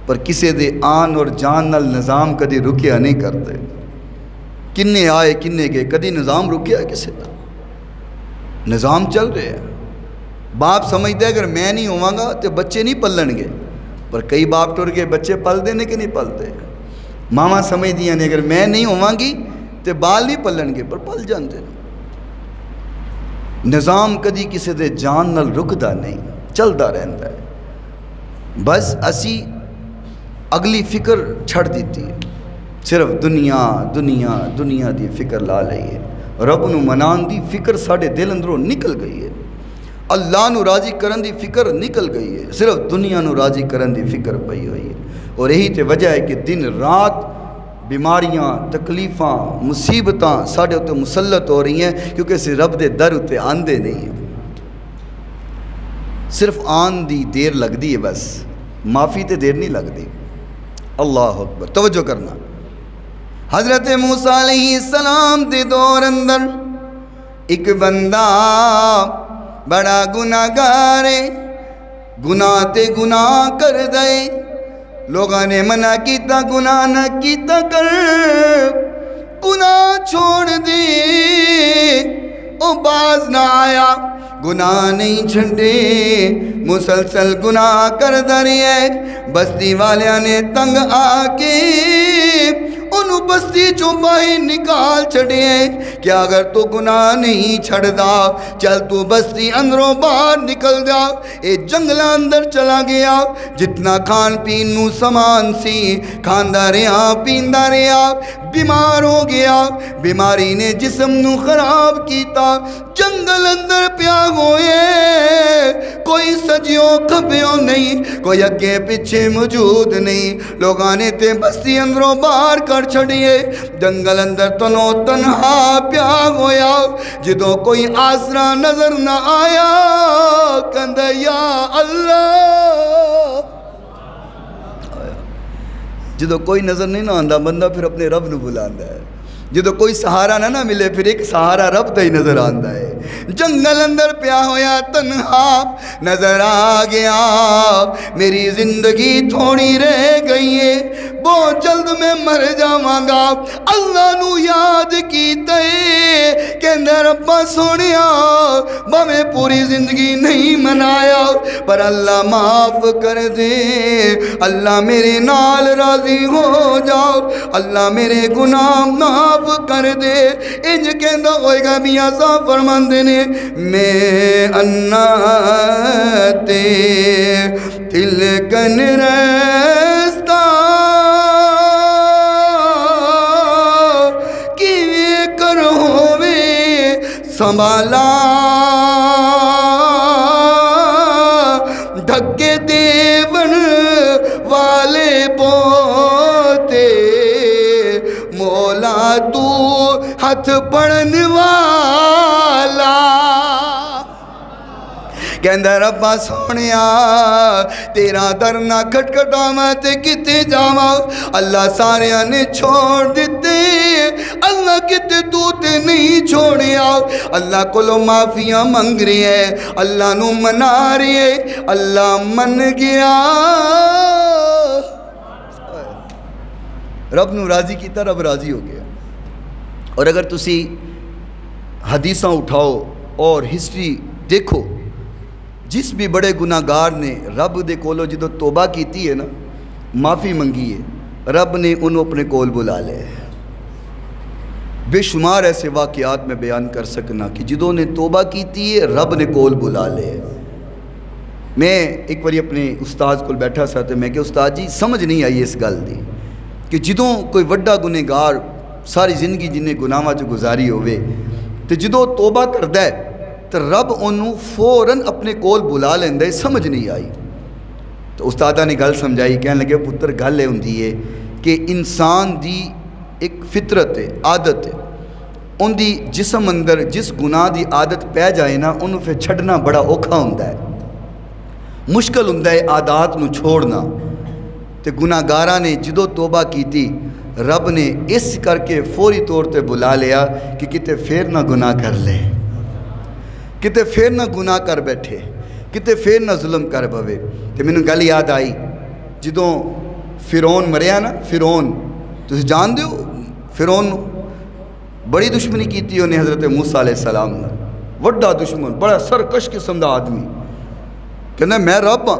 پر کسے دے آن اور جان نال نظام کدی رکیا نہیں کرتے۔ کنے آئے کنے گئے، کدی نظام رکیا ہے کسے دا؟ نظام چل رہے ہیں۔ باپ سمجھتا ہے اگر میں نہیں ہوں گا تو بچے نہیں پلن گے، پر کئی باپ ٹر کے بچے پل دینے کہ نہیں پلتے۔ ماما سمجھ دیا نے اگر میں نہیں ہوں گی تو بال نہیں پلن گے، پر پل جاندے۔ نظام کدی کسی دے جان نال رکدا نہیں، چلدا رہندا ہے۔ بس اسی اگلی فکر چھڑ دیتی ہے، صرف دنیا دی فکر لا لئیے۔ رب نو منان دی فکر ساڑھے دل اندروں نکل گئی ہے، اللہ نو راضی کرن دی فکر نکل گئی ہے، صرف دنیا نو راضی کرن دی فکر پئی ہوئی ہے۔ اور یہی تے وجہ ہے کہ دن رات بیماریاں، تکلیفاں، مصیبتاں ساڑھے ہوتے مسلط ہو رہی ہیں، کیونکہ اسے رب دے در ہوتے آندے نہیں ہیں۔ صرف آن دی دیر لگ دی ہے، بس معافی تے دیر نہیں لگ دی۔ اللہ اکبر، توجہ کرنا۔ حضرت موسیٰ علیہ السلام دے دور اندر ایک بندہ بڑا گناہ گارے، گناہ تے گناہ کر دے، لوگاں نے منع کیتا گناہ نہ کیتا کر، گناہ چھوڑ دے، او باز نہ آیا، گناہ نہیں چھڑے، مسلسل گناہ کر دریا۔ بستی والیاں نے تنگ آکے انہوں بستی چوں باہر نکال چھڑے، کیا اگر تو گناہ نہیں چھڑ دا چل تو بستی اندروں باہر نکل جا۔ اے جنگلہ اندر چلا گیا، جتنا کھان پین نو سامان سی کھاندا رہا پیندا رہا، بیمار ہو گیا، بیماری نے جسم نو خراب کیتا، جنگل اندر پیا ہوئے، کوئی سجیوں کھبیوں نہیں، کوئی اگے پیچھے موجود نہیں، لوگاں نے تے بستی اندروں باہر کر چھڑیے، جنگل اندر تنو تنہا پیا ہویا۔ جدوں کوئی آسرا نظر نہ آیا، کہندا یا اللہ۔ جدوں کوئی نظر نہیں نہ آندا، بندہ پھر اپنے رب نو بلاندا ہے۔ جدو کوئی سہارا نہ ملے، پھر ایک سہارا رب تے ہی نظر آندا ہے۔ جنگل اندر پیا ہویا تنہا نظر آ گیا، میری زندگی تھوڑی رہ گئی ہے، بہت جلد میں مر جاواں گا۔ اللہ نو یاد کیتا ہے کہ ربا سونیا میں پوری زندگی نہیں منایا، پر اللہ معاف کر دے، اللہ میرے نال راضی ہو جاؤ، اللہ میرے گناہ معاف کر دے۔ انج کہندا ہوئے گا میاں صاحب فرماندے نے، میں انا تے تلکن رستا کیویں کر ہووے سنبھالا، ڈھکے دیون والے پوتے مولا تو ہاتھ پڑھن والا، کہندا ربا سونیا تیرا در نہ کھٹکھٹاواں تے کتے جاواں اللہ ساریاں نے چھوڑ دیتے اللہ کتے تو تے نہیں چھوڑیا اللہ کولو معافیاں منگ رہی ہے اللہ نو منا رہی ہے اللہ من گیا رب نو راضی کیتا رب راضی ہو گیا اور اگر تسی حدیثاں اٹھاؤ اور ہسٹری دیکھو جس بھی بڑے گناہگار نے رب دے کولو جدو توبہ کیتی ہے نا معافی منگی ہے رب نے انہوں اپنے کول بلا لے بے شمار ایسے واقعات میں بیان کر سکنا کہ جدوں نے توبہ کیتی ہے رب نے کول بلا لے میں ایک باری اپنے استاد کول بیٹھا سا تے میں کہ استاد جی سمجھ نہیں آئی اس گل دی کہ جدوں کوئی وڈا گنہگار ساری زندگی جنہیں گناہاں چ گزاری ہوئے تے جدوں توبہ کردا ہے تو رب انہوں فوراً اپنے کول بلا لیندے سمجھ نہیں آئی تو استادہ نے گل سمجھائی کہنے لگے پتر گل ہے ہوندی ہے کہ انسان دی ایک فطرت ہے عادت ہے ان دی جسم اندر جس گناہ دی عادت پہ جائے نا انہوں پھر چھڑنا بڑا اوکھا ہوندہ ہے مشکل ہوندہ ہے عادات نو چھوڑنا تے گناہگاراں نے جدو توبہ کی تھی رب نے اس کر کے فوری طور تے بلا لیا کہ کتے پھر نہ گناہ کر لے کتے پھر نہ گناہ کر بیٹھے کتے پھر نہ ظلم کر بھوے تے میں نے گل یاد آئی جدوں فرعون مریا نا فرعون تو جان دیو فرعون بڑی دشمنی کی تھی انہیں حضرت موسیٰ علیہ السلام نے وڈا دشمن بڑا سرکش قسم دا آدمی کہنا میں رب ہاں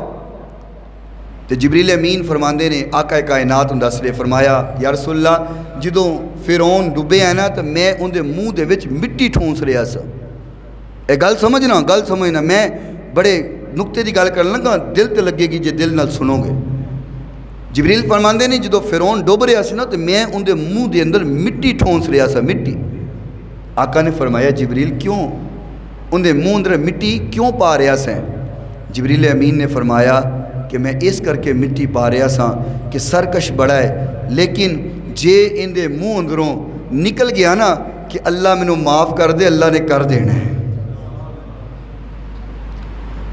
تو جبریل امین فرماندے نے آقا کائنات ان دس لے فرمایا یا رسول اللہ جدوں فرعون ڈبے ہیں نا تو میں ان دے منہ دے وچ مٹی ٹھونس رہا سا اے گل سمجھنا میں بڑے نقطے دی گل کر لگا دل تے لگے گی جے دل نال سنو گے جبریل فرماندے نے جدو فرعون ڈوب رہا سی نا تو میں ان دے منہ دے اندر مٹی ٹھونس رہا سا مٹی آقا نے فرمایا جبریل کیوں ان دے منہ اندر مٹی کیوں پا رہا سا جبریل امین نے فرمایا کہ میں اس کر کے مٹی پا رہا سا کہ سرکش بڑا ہے لیکن جے ان دے منہ اندروں نکل گیا نا کہ اللہ میں نو معاف کر دے اللہ نے کر دینا ہے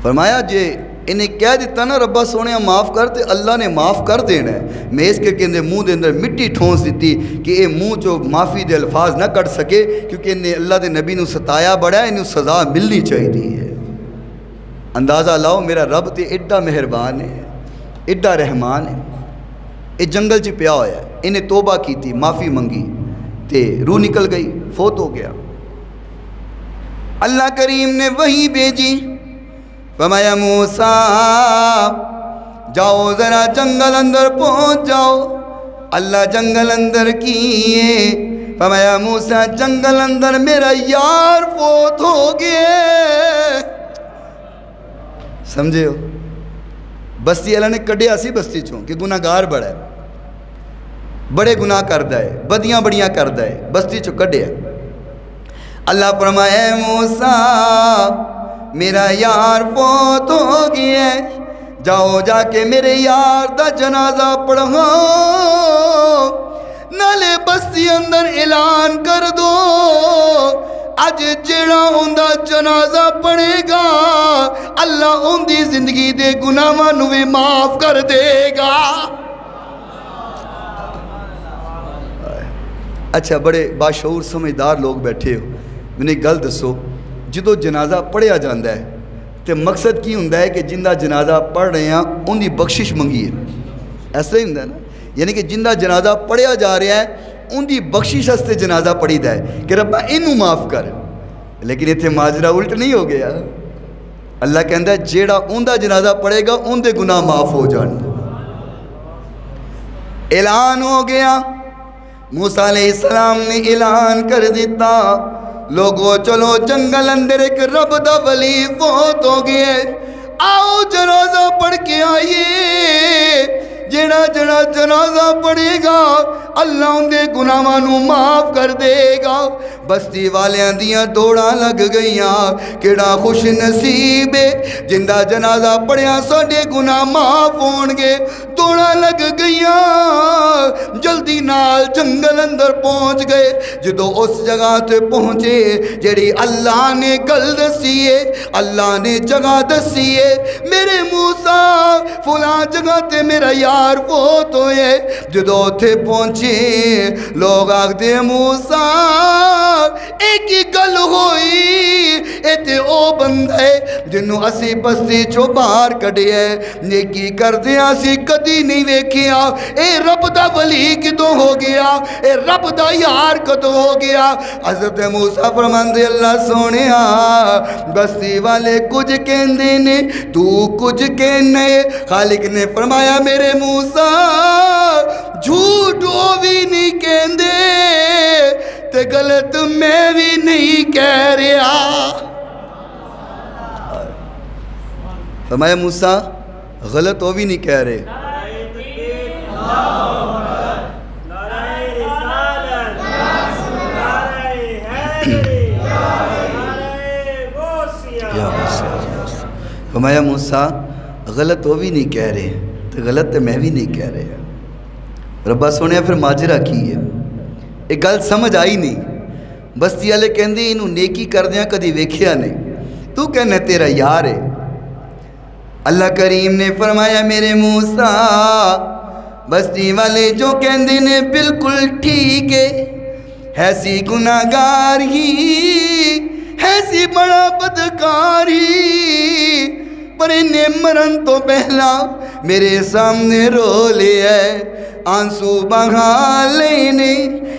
فرمایا جے انہیں کہہ دیتا نا ربا سونے معاف کر تے اللہ نے معاف کر دینا ہے میں اس کے اندر منہ دے اندر مٹی ٹھونس دیتی کہ اے منہ جو معافی دے الفاظ نہ کر سکے کیونکہ انہیں اللہ دے نبی نو ستایا بڑا ہے انہیں سزا ملنی چاہیے ہے اندازہ لاؤ میرا رب تے ایڈا مہربان ہے ایڈا رحمان ہے اے جنگل چ پیا ہویا ہے انہیں توبہ کی تھی معافی منگی تے روح نکل گئی فوت ہو گیا اللہ کریم نے وہی بھیجی فرمایا موسیٰ جاؤ ذرا جنگل اندر پہنچ جاؤ اللہ جنگل اندر کیے فرمایا موسیٰ جنگل اندر میرا یار فوت ہو گئے سمجھے ہو بستی اللہ نے کڈیا سی بستی چوں کہ گناہگار بڑا ہے بڑے گناہ کردہ ہے بدیاں بڑیاں کردہ ہے بستی چوں کڈیا اللہ فرمایا موسیٰ میرا یار فوت ہو گیا ہے جاؤ جا کے میرے یار دا جنازہ پڑھو نالے بستی اندر اعلان کر دو اج جڑا ہوندا جنازہ پڑھے گا اللہ ان دی زندگی دے گناہاں نو بھی معاف کر دے گا اچھا بڑے باشعور سمجھدار لوگ بیٹھے ہو میں نے گل دسو جدو جنازہ پڑھیا جاندہ ہے تو مقصد کی ہوندہ ہے کہ جندہ جنازہ پڑھ رہے ہیں ان دی بخشش منگی ہے ایسا ہی ہوندہ ہے نا یعنی کہ جندہ جنازہ پڑھیا جا رہا ہے ان دی بخشش ہستے جنازہ پڑھی دا ہے کہ ربا انہوں معاف کر لیکن یہ تھے ماجرہ الٹ نہیں ہو گیا اللہ کہندہ ہے جیڑا ان دا جنازہ پڑھے گا ان دے گناہ معاف ہو جان اعلان ہو گیا موسیٰ علیہ السلام نے اعلان کر دیتا لوگو چلو جنگل اندر ایک رب دا ولی فوت ہو گئے آؤ جنازہ پڑھ کے آئیے جڑا جنازہ پڑھے گا اللہ ان دے گناہاں نو معاف کر دے گا بستی والیاں دیاں دوڑاں لگ گئیاں کیڑا خوش نصیب ہے جندہ جنازہ پڑھیا ساڈے گناہ معاف ہون گے دوڑاں لگ گئیاں جلدی نال جنگل اندر پہنچ گئے جدو اس جگہ تے پہنچے جڑی اللہ نے گل دسیے اللہ نے جگہ دسیے میرے موسیٰ فلاں جگہ تے میرا یار فوت ہوئے جدو تھے پہنچے لوگ آگ دے موسیٰ ایک ہی گل ہوئی ایتے او بندے جنہوں اسی بستی چو باہر کڑے ہے نیکی کر دیا اسی کدی نہیں ویکھیا اے رب دا ولی کدوں ہو گیا اے رب دا یار کدوں ہو گیا حضرت موسیٰ فرماندے اللہ سونیا بستی والے کچھ کہندے نے تو کچھ کہنے خالق نے فرمایا میرے موسیٰ جھوٹ وہ بھی نہیں کہندے تے غلط میں بھی نہیں کہہ رہا فرمایا موسیٰ غلط وہ بھی نہیں کہہ رہے فرمایا موسیٰ غلط وہ بھی نہیں کہہ رہے تو غلط تو میں بھی نہیں کہہ رہے ربا سونے پھر ماجرہ کی ہے ایک گل سمجھ آئی نہیں بستی والے کہندے انہوں نیکی کر دیاں کدی ویکھیا نہیں تو کہنا تیرا یار ہے اللہ کریم نے فرمایا میرے موسیٰ بستی والے جو کہندے نے بالکل ٹھیک ہے سی گناہگار ہی ہے سی بڑا بدکار ہی پر انہیں مرن تو پہلا میرے سامنے رو لیا ہے آنسو بہا لینے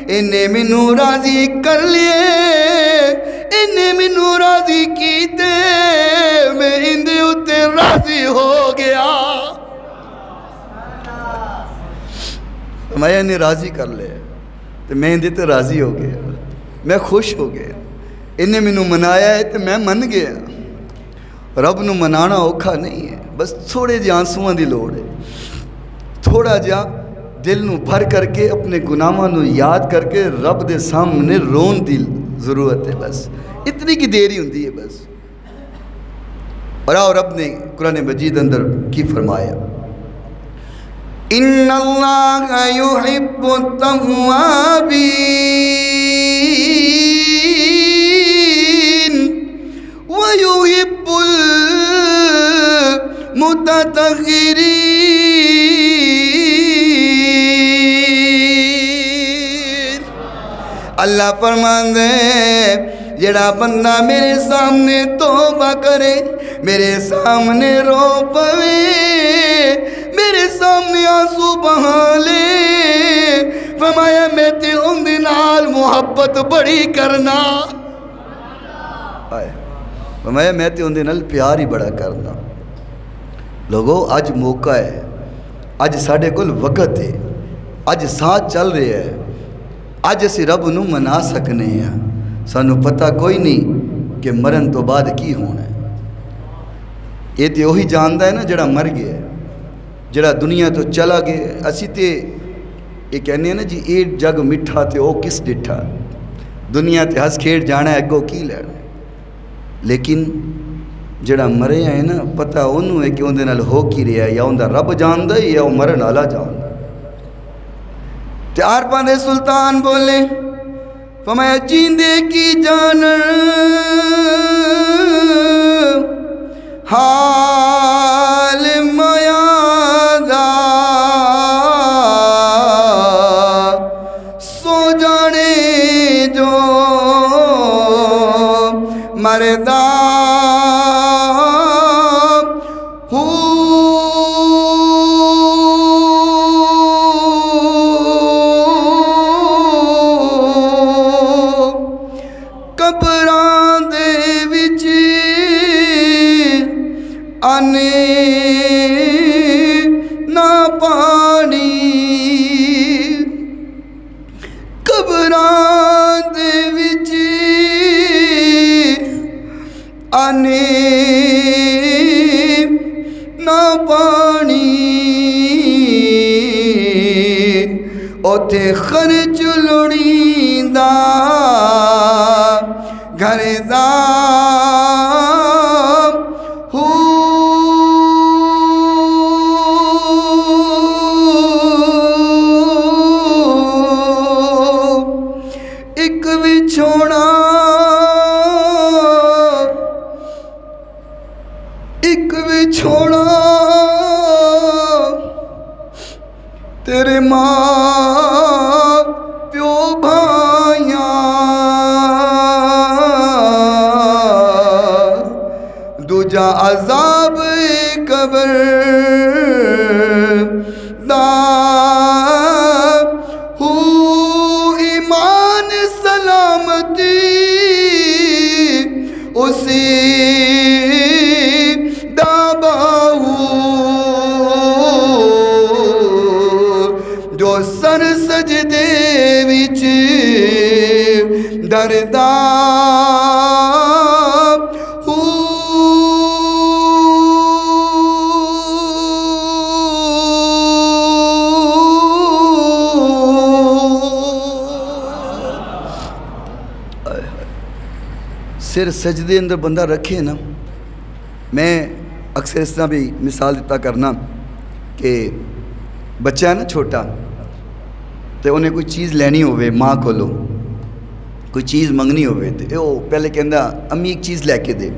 انہیں منو راضی کر لیے انہیں منو راضی کیتے میں اندے اتے راضی ہو گیا میں انہیں راضی کر لیا تو میں اندے تے راضی ہو گیا میں خوش ہو گیا انہیں منو منایا ہے تو میں من گیا رب نو منانا اوکھا نہیں ہے بس تھوڑے جی آنسوان دی لوڑ ہے تھوڑا جا دل نو بھر کر کے اپنے گناہاں نو یاد کر کے رب دے سامنے رون دی ضرورت ہے بس اتنی کی دیری ہوندی ہے بس اور رب نے قرآن مجید اندر کی فرمایا ان اللہ یحب التوابین وَيُحِبُّ الْمُتَطَهِّرِينَ اللہ فرماندے جڑا بندہ میرے سامنے توبہ کرے میرے سامنے رو پوے میرے سامنے آنسو بہا لے فرمایا میں تے ان دنال محبت بڑی کرنا میں تے ان دنال پیار ہی بڑا کرنا لوگوں آج موقع ہے آج ساڑھے کل وقت ہے آج ساتھ چل رہے ہیں آج اسی رب نو منا سکنے ہیں سانو پتہ کوئی نہیں کہ مرن تو بعد کی ہونا ہے یہ تے وہی جاندہ ہے نا جڑا مر گیا ہے جڑا دنیا تو چلا گیا اسی تے یہ کہنے ہیں نا جی ایک جگ مٹھا تے او کس ڈٹھا دنیا تے ہس کھیڑ جانا ہے گو کی لینا لیکن جڑا مرے ہیں نا پتہ انہوں ہے کہ ان دے نال ہو کی رہا ہے یا ان دا رب جاندہ ہے یا مرن آلہ جاندہ تیار پاندے سلطان بولے فرمایا جیندے کی جانر حال میادہ سو جانے جو مردہ اوتھے خرچ لڑیندہ دردام ایک وچھوڑا تیرے ماں پیو بھائیاں دوجا عذاب قبر دا ہو ایمان سلامتی اسی جو سر سجدے وچ دردام سر سجدے اندر بندہ رکھے نا. میں اکثر اس طرح بھی مثال دیتا کرنا کہ بچہ ہے نا چھوٹا تو انہیں کوئی چیز لینی ہوئے ماں کو لو کوئی چیز منگنی ہوئے تو وہ پہلے کہندہ امی ایک چیز لے کے دے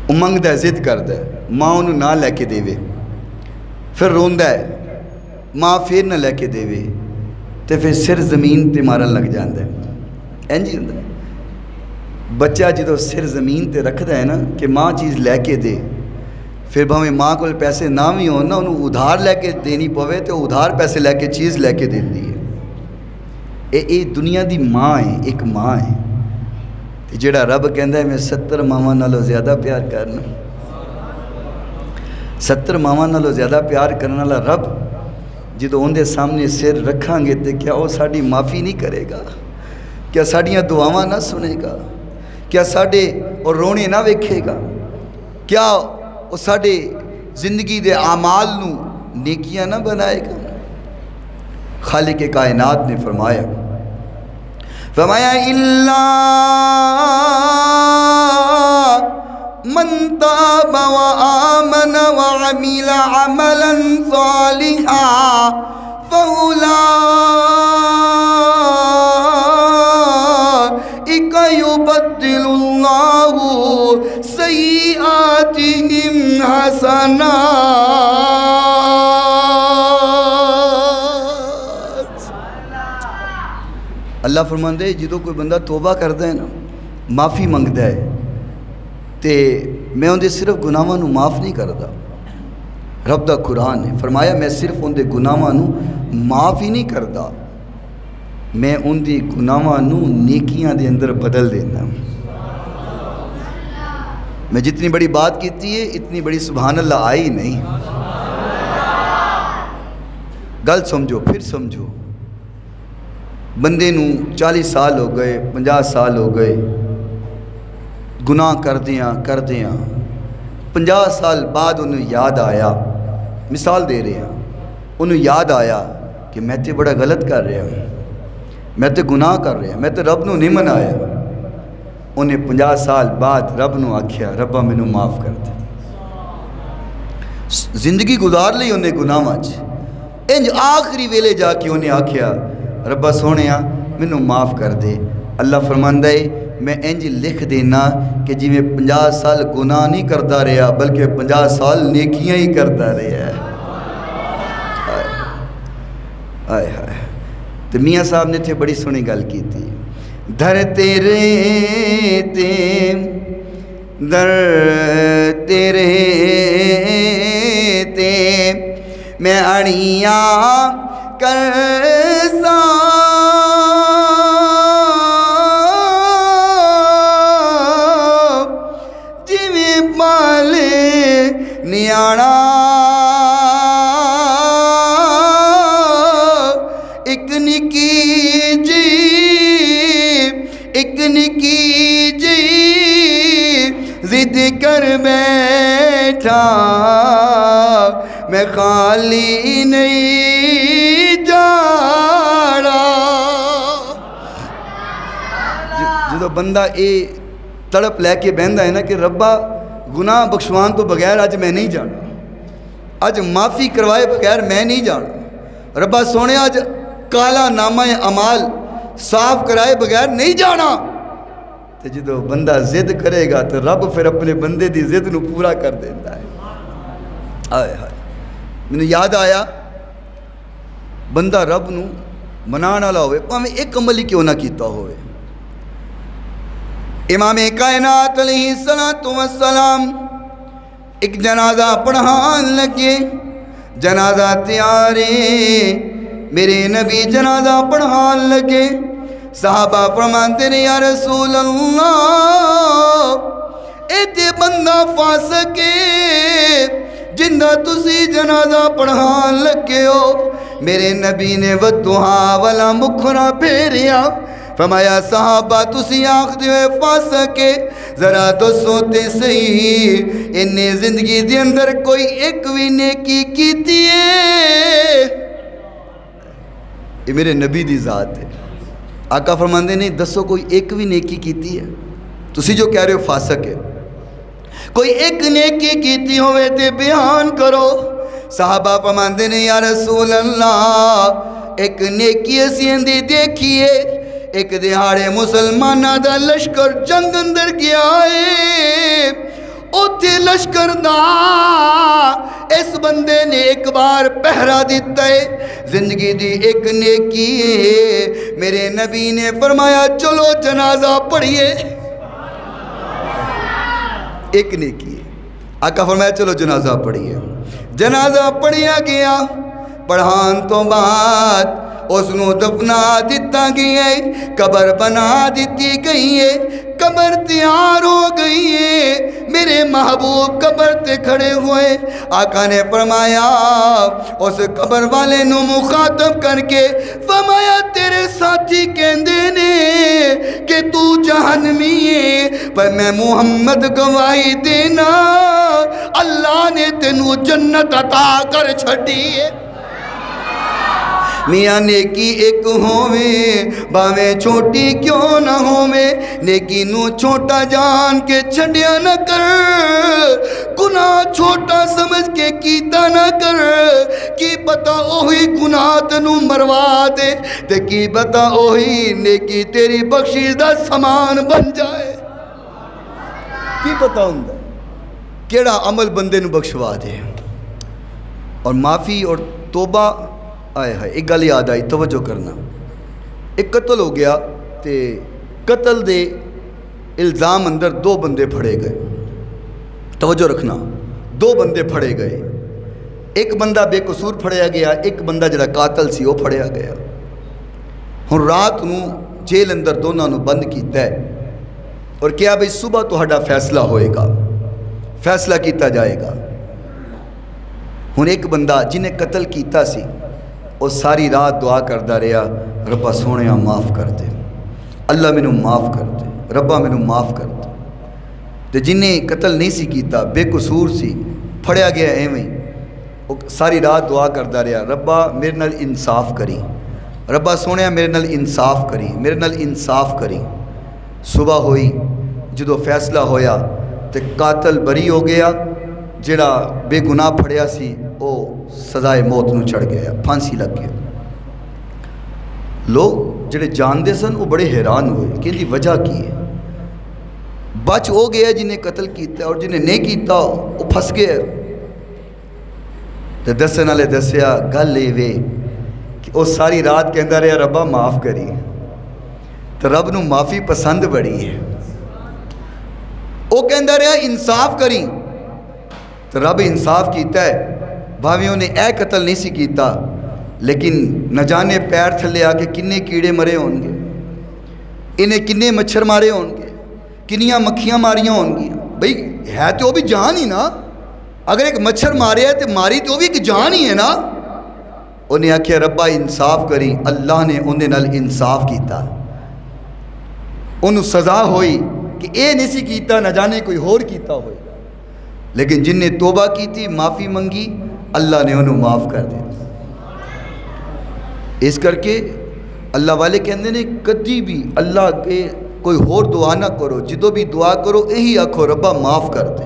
وہ منگ دا ضد کر دا ماں انہوں نہ لے کے دے وے پھر روندہ ہے ماں پھر نہ لے کے دے وے تو پھر سر زمین تے مارن لگ جاندہ ہے اینجی ہوندہ ہے بچہ جدو سر زمین تے رکھ دا ہے نا کہ ماں چیز لے کے دے پھر بھاویں ماں کو پیسے نہ بھی ہوں نا انہوں ادھار لے کے دینی پوے تو ادھار پیسے لے کے چیز لے کے دین دی ہے. اے دنیا دی ماں ہے ایک ماں ہے جڑا رب کہندہ ہے میں 70 ماواں نالوں زیادہ پیار کرنا 70 ماواں نالوں زیادہ پیار کرنا والا رب جدو ان دے سامنے سر رکھاں گے تو کیا وہ ساڑی معافی نہیں کرے گا کیا ساڑیاں دعاواں نہ سنے گا کیا ساڑے اور رونے نہ ویکھے گا کیا وہ ساڑے زندگی دے اعمال نو نیکیاں نہ بنائے گا. خالق کائنات نے فرمایا اِلَّا مَن تَابَ وَآمَنَ وَعَمِلَ عَمَلًا صَالِحًا فَأُولَٰئِكَ يُبَدِّلُ اللَّهُ سَيِّئَاتِهِمْ حَسَنَاتٍ. اللہ فرماندے جدو کوئی بندہ توبہ کرتا ہے نا معافی منگتا ہے تے میں ان دے صرف گناہاں نو معاف نہیں کرتا. رب دا قرآن نے فرمایا میں صرف ان دے گناہاں نو معاف ہی نہیں کرتا میں ان دے گناہاں نو نیکیاں دے اندر بدل دینا. میں جتنی بڑی بات کیتی ہے اتنی بڑی سبحان اللہ آئی نہیں. گل سمجھو پھر سمجھو بندے نو 40 سال ہو گئے 50 سال ہو گئے گناہ کر دیاں 50 سال بعد انہوں یاد آیا مثال دے رہے ہیں انہوں یاد آیا کہ میں تے بڑا غلط کر رہا ہوں میں تے گناہ کر رہا ہوں میں تے رب نو نہیں منایا انہیں 50 سال بعد رب نو آکھیا ربا میں نو معاف کر دے زندگی گزار لی انہیں گناہ ماج انج آخری ویلے جا کے انہیں آکھیا ربا سونیا میں نو معاف کر دے. اللہ فرماندہ ہے میں انج لکھ دینا کہ جی میں 50 سال گناہ نہیں کرتا رہا بلکہ 50 سال نیکیاں ہی کرتا رہا. آئے ہائے تو میاں صاحب نے تھے بڑی سنی گل کی تھی در تیرے تے میں اڑیاں کرسا جویں پالے نیانا ایک نکی جی ضد کر بیٹھا میں خالی نہیں جانا. جدو بندہ یہ تڑپ لے کے بہندا ہے نا کہ ربا گناہ بخشوان تو بغیر اج میں نہیں جانا، اج معافی کروائے بغیر میں نہیں جانا، ربا سونے اج کالا نامہ اعمال صاف کرائے بغیر نہیں جانا۔ تو جدو بندہ ضد کرے گا تو رب پھر اپنے بندے دی ضد نو پورا کر دیتا ہے۔ آئے ہائے، میں نے یاد آیا بندہ رب نو منان والا ہوئے پاویں ایک عمل ہی کیوں نہ کیتا ہوئے۔ امام کائنات علیہ السلام ایک جنازہ پڑھان لگے، جنازہ تیارے، میرے نبی جنازہ پڑھان لگے، صحابہ فرماتے نے یا رسول اللہ اے تے بندہ فاسقے جندہ تسی جنازہ پڑھان لگے ہو۔ میرے نبی نے ودہا والا مکھرا پھیریا، فرمایا صحابہ تسی آخ دیوے فاسقے، ذرا تو سوتے صحیح انہیں زندگی دی اندر کوئی ایک بھی نیکی کیتی ہے۔ یہ میرے نبی دی ذات ہے۔ آقا فرماندے نہیں دسو کوئی ایک بھی نیکی کیتی ہے؟ تسی جو کہہ رہے ہو فاسق ہے، کوئی ایک نیکی کیتی ہوئے تے بیان کرو۔ صحابہ فرماندے نے یا رسول اللہ ایک نیکی اسی اندی دیکھیے، ایک دہاڑے مسلمانہ دا لشکر جنگ اندر گیا ہے، اوتھے لشکر دا اس بندے نے ایک بار پہرا دیتا ہے، زندگی دی ایک نیکی ہے۔ میرے نبی نے فرمایا چلو جنازہ پڑھیے، ایک نیکی ہے۔ آقا فرمایا چلو جنازہ پڑھیے، جنازہ پڑھیا گیا، پڑھان تو بعد اس نو دفنا دیتا گیا ہے، قبر بنا دیتی گئی ہے، قبر تیار ہو گئی ہے، میرے محبوب قبر تے کھڑے ہوئے۔ آقا نے فرمایا اس قبر والے نو مخاطب کر کے فرمایا تیرے ساتھی کہندے نے کہ تو جہنمی ہے، پر میں محمد گواہی دینا اللہ نے تینو جنت عطا کر چھڑی ہے۔ میاں نیکی ایک ہوویں باویں چھوٹی کیوں نہ ہوویں، نیکی نو چھوٹا جان کے چھڑیا نہ کر، گناہ چھوٹا سمجھ کے کیتا نہ کر، کی پتا اوہی گناہ تنو مروا دے تے کی پتا اوہی نیکی تیری بخشش دا سامان بن جائے۔ کی پتا ہوندہ کیڑا عمل بندے نو بخشوا دے۔ اور معافی اور توبہ آئے ہائے، ایک گل یاد آئی توجہ کرنا، ایک قتل ہو گیا تے قتل دے الزام اندر دو بندے پھڑے گئے، توجہ رکھنا، دو بندے پھڑے گئے، ایک بندہ بے قصور پھڑیا گیا، ایک بندہ جڑا قاتل سی وہ پھڑیا گیا۔ ہن رات نو جیل اندر دونوں نو بند کیتا ہے اور کیا بھئی صبح تہاڈا فیصلہ ہوئے گا، فیصلہ کیتا جائے گا۔ ہن ایک بندہ جنہیں قتل کیتا سی وہ ساری رات دعا کردا رہا، ربا سونیا معاف کر دے، اللہ مینوں معاف کر دے، ربا مینوں معاف کر دے۔ تے جنہیں قتل نہیں سی کیتا بے قصور سی پھڑیا گیا ایویں، وہ ساری رات دعا کردا رہا، ربا میرے نال انصاف کری، ربا سونیا میرے نال انصاف کری، میرے نال انصاف کری۔ صبح ہوئی، جدو فیصلہ ہویا تے قاتل بری ہو گیا، جڑا بے گناہ پھڑیا سی وہ سزائے موت نو چڑھ گیا، پھانسی لگ گیا۔ لوگ جڑے جاندے سن وہ بڑے حیران ہوئے کہ دی وجہ کی ہے، بچ ہو گیا جنہیں قتل کیتا اور جنہیں نہیں کیتا وہ پھنس گیا۔ تے دسن والے دسیا گل اے وے کہ وہ ساری رات کہندا رہا ربا معاف کری، تو رب نو معافی پسند بڑی ہے، وہ کہندا رہا انصاف کری، تو رب انصاف کیتا ہے۔ بھاویں انہیں اے قتل نہیں سی کیتا لیکن نہ جانے پیر تھلے آ کے کنے کیڑے مرے ہون گے، انہیں کنے مچھر مارے ہون گے، کنیاں مکھیاں ماریاں ہون گی۔ بھئی ہے تو وہ بھی جان ہی نا، اگر ایک مچھر مارے ہے تو ماری تو وہ بھی ایک جان ہی ہے نا۔ انہیں آکھیا ربا انصاف کری، اللہ نے انہیں نال انصاف کیتا، انہوں سزا ہوئی کہ اے نہیں سی کیتا نہ جانے کوئی اور کیتا ہوئے، لیکن جن نے توبہ کی تھی معافی منگی اللہ نے انہوں معاف کر دیا۔ اس کر کے اللہ والے کہندے نے کدی بھی اللہ کے کوئی ہور دعا نہ کرو، جدو بھی دعا کرو یہی آکھو ربا معاف کر دے،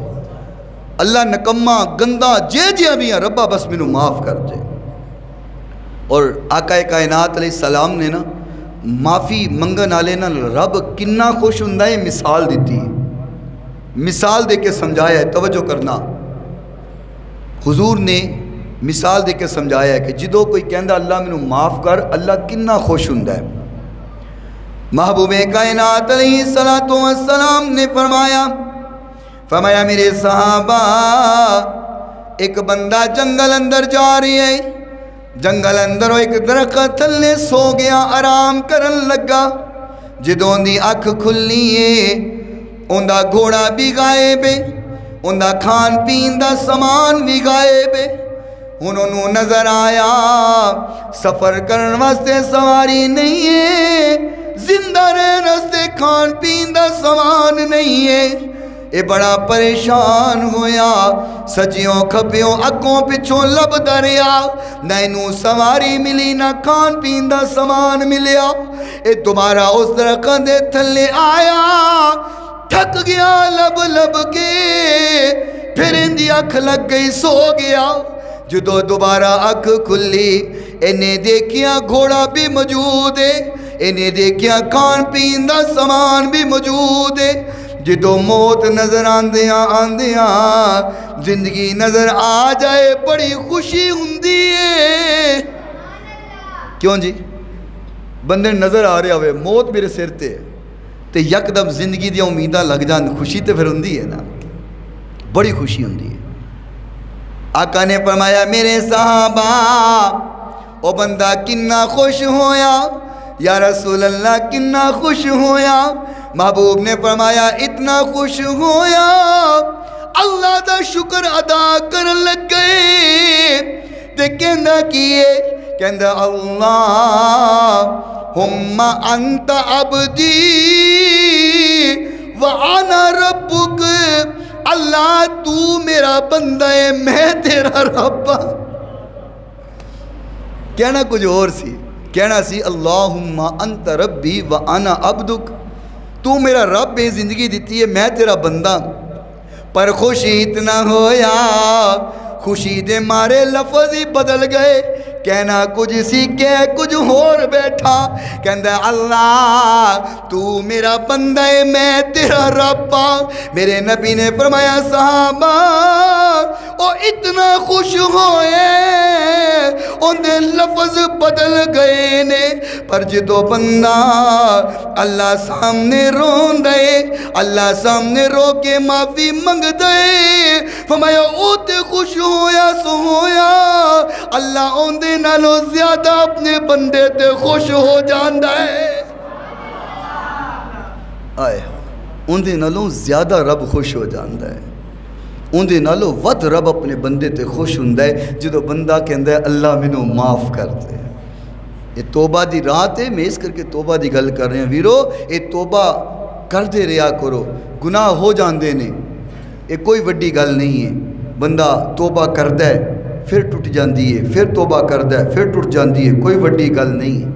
اللہ نکمہ گندہ جے بھی ہیں ربا بس مینوں معاف کر دے۔ اور آقا کائنات علیہ السلام نے نا معافی منگن والے نا رب کنا خوش ہوندا ہے مثال دیتی ہے، مثال دے کے سمجھایا ہے، توجہ کرنا، حضور نے مثال دے کے سمجھایا ہے کہ جدو کوئی کہندا اللہ مینوں معاف کر، اللہ کنا خوش ہوندا ہے۔ محبوب کائنات علیہ السلام نے فرمایا میرے صحابہ ایک بندہ جنگل اندر جا رہی ہے، جنگل اندر وہ ایک درخت تھلے سو گیا، آرام کرن لگا، جدوں دی اکھ کھلی ہے اوندا گھوڑا بھی غائب ہے، اوندا کھان پین دا سامان بھی غائب ہے۔ انہوں نظر آیا سفر کرن واسطے سواری نہیں ہے، زندہ رہن واسطے کھان پین دا سامان نہیں ہے۔ اے بڑا پریشان ہویا، سجیوں کھبیوں اگوں پچھوں لب دریا، نہ انہوں سواری ملی نہ کھان پین دا سامان ملیا۔ اے دوبارہ اس درخت دے تھلے آیا، تھک گیا لب لب کے، پھر اندی اکھ لگ گئی سو گیا۔ جدو دوبارہ اکھ کھلی انہیں دیکھیا گھوڑا بھی موجود ہے، انہیں دیکھیا کھان پین دا سامان بھی موجود ہے۔ جدو موت نظر آندیاں زندگی نظر آ جائے بڑی خوشی ہوندی ہے۔ کیوں جی؟ بندے نظر آ رہے ہوئے موت میرے سر تے یکدم زندگی دیا امیداں لگ جان، خوشی تے پھر ہوندی ہے نا، بڑی خوشی ہوندی ہے۔ آقا نے فرمایا میرے صحابہ او بندہ کنا خوش ہویا، یا رسول اللہ کنا خوش ہویا؟ محبوب نے فرمایا اتنا خوش ہویا اللہ دا شکر ادا کرن لگ گئے، تے کہندا کیے، کہندا اللہم انت عبدی وانا ربک، اللہ تو میرا بندہ ہے میں تیرا رب ہاں۔ کہنا کچھ اور سی، کہنا سی اللہم انت ربی وانا عبدک، تو میرا رب ہے، زندگی دیتی ہے، میں تیرا بندہ۔ پر خوشی اتنا ہویا، خوشی دے مارے لفظ ہی بدل گئے، کہنا کچھ سی کہہ کچھ اور بیٹھا، کہندا اللہ تو میرا بندہ ہے میں تیرا رب ہاں۔ میرے نبی نے فرمایا صحابہ او اتنا خوش ہوئے ان دے لفظ بدل گئے نے، پر جدو بندہ اللہ سامنے رون دے، اللہ سامنے رو کے معافی منگ دے، فرمایا او تے خوش ہویا سو ہویا، اللہ ان دے نالوں زیادہ اپنے بندے تے خوش ہو جاندہ ہے۔ آئے ان دے نالوں زیادہ رب خوش ہو جاندہ ہے، ان دے نالوں ود رب اپنے بندے تے خوش ہوندہ ہے جدو بندہ کہندہ ہے اللہ منو معاف کر دے۔ یہ توبہ دی رات ہے، میں اس کر کے توبہ دی گل کر رہے ہیں ویرو، یہ توبہ کر دے رہا کرو، گناہ ہو جاندے نے، یہ کوئی وڈی گل نہیں ہے۔ بندہ توبہ کردہ ہے پھر ٹوٹ جاندی ہے، پھر توبہ کردہ ہے پھر ٹوٹ جاندی ہے، کوئی وڈی گل نہیں ہے۔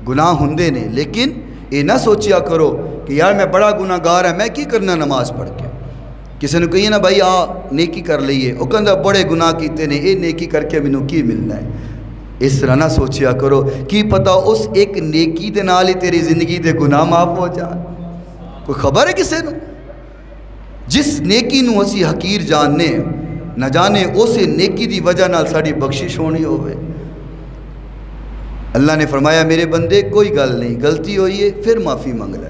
گناہ ہوندے نے، لیکن یہ نہ سوچیا کرو کہ یار میں بڑا گناہ گار ہے، میں کی کرنا نماز پڑھ کے۔ کسی نے کہیے نا بھائی آ نیکی کر لئیے، وہ کہندہ بڑے گناہ کیتے نے، یہ نیکی کر کے منوں کی ملنا ہے۔ اس طرح نہ سوچیا کرو، کی پتا اس ایک نیکی دے نال ہی تیری زندگی دے گناہ معاف ہو جان۔ کوئی خبر ہے کسی نو؟ جس نیکی نو اسی حقیر جاننے، نہ جانے اسے نیکی دی وجہ نال ساڑی بخشش ہونی ہوئے۔ اللہ نے فرمایا میرے بندے کوئی گل نہیں، غلطی ہوئی ہے پھر معافی منگ لے،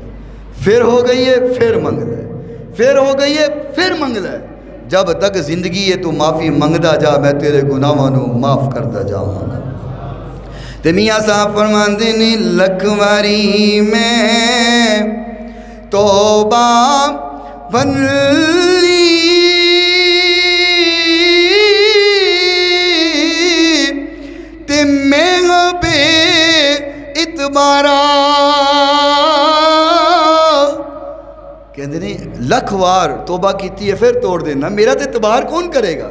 پھر ہو گئی ہے پھر منگ لے، پھر ہو گئی ہے پھر منگ لے، جب تک زندگی ہے تو معافی منگدا جا، میں تیرے گناہوں نو معاف کردا جاؤں گا۔ تے میاں صاحب فرماندے نے لکھواری میں توبہ بن لی، تے میں بے اتبارا، کہندے نے لکھوار توبہ کیتی ہے پھر توڑ دینا، میرا تے اعتبار کون کرے گا؟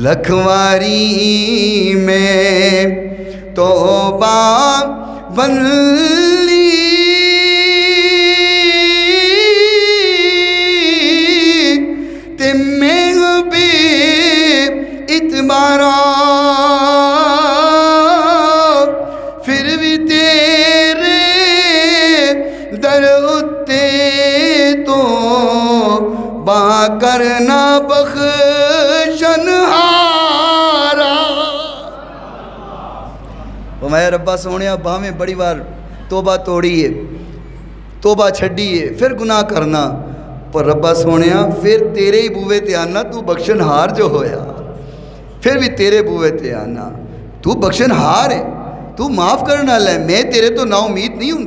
لکھواری میں توبہ بن لی، پا کرنا بخشنہارا. فرمایا ربا سونیا باہیں بڑی بار توبہ توڑی ہے، توبہ چھڑی ہے، پھر گناہ کرنا، پر ربا سونیا پھر تیرے ہی بوئے تے آنا، تو بخشن ہار جو ہویا، پھر بھی تیرے بوئے تے آنا، تو بخشن ہار ہے، تو معاف کرنا لے، میں تیرے تو نا امید نہیں ہوں.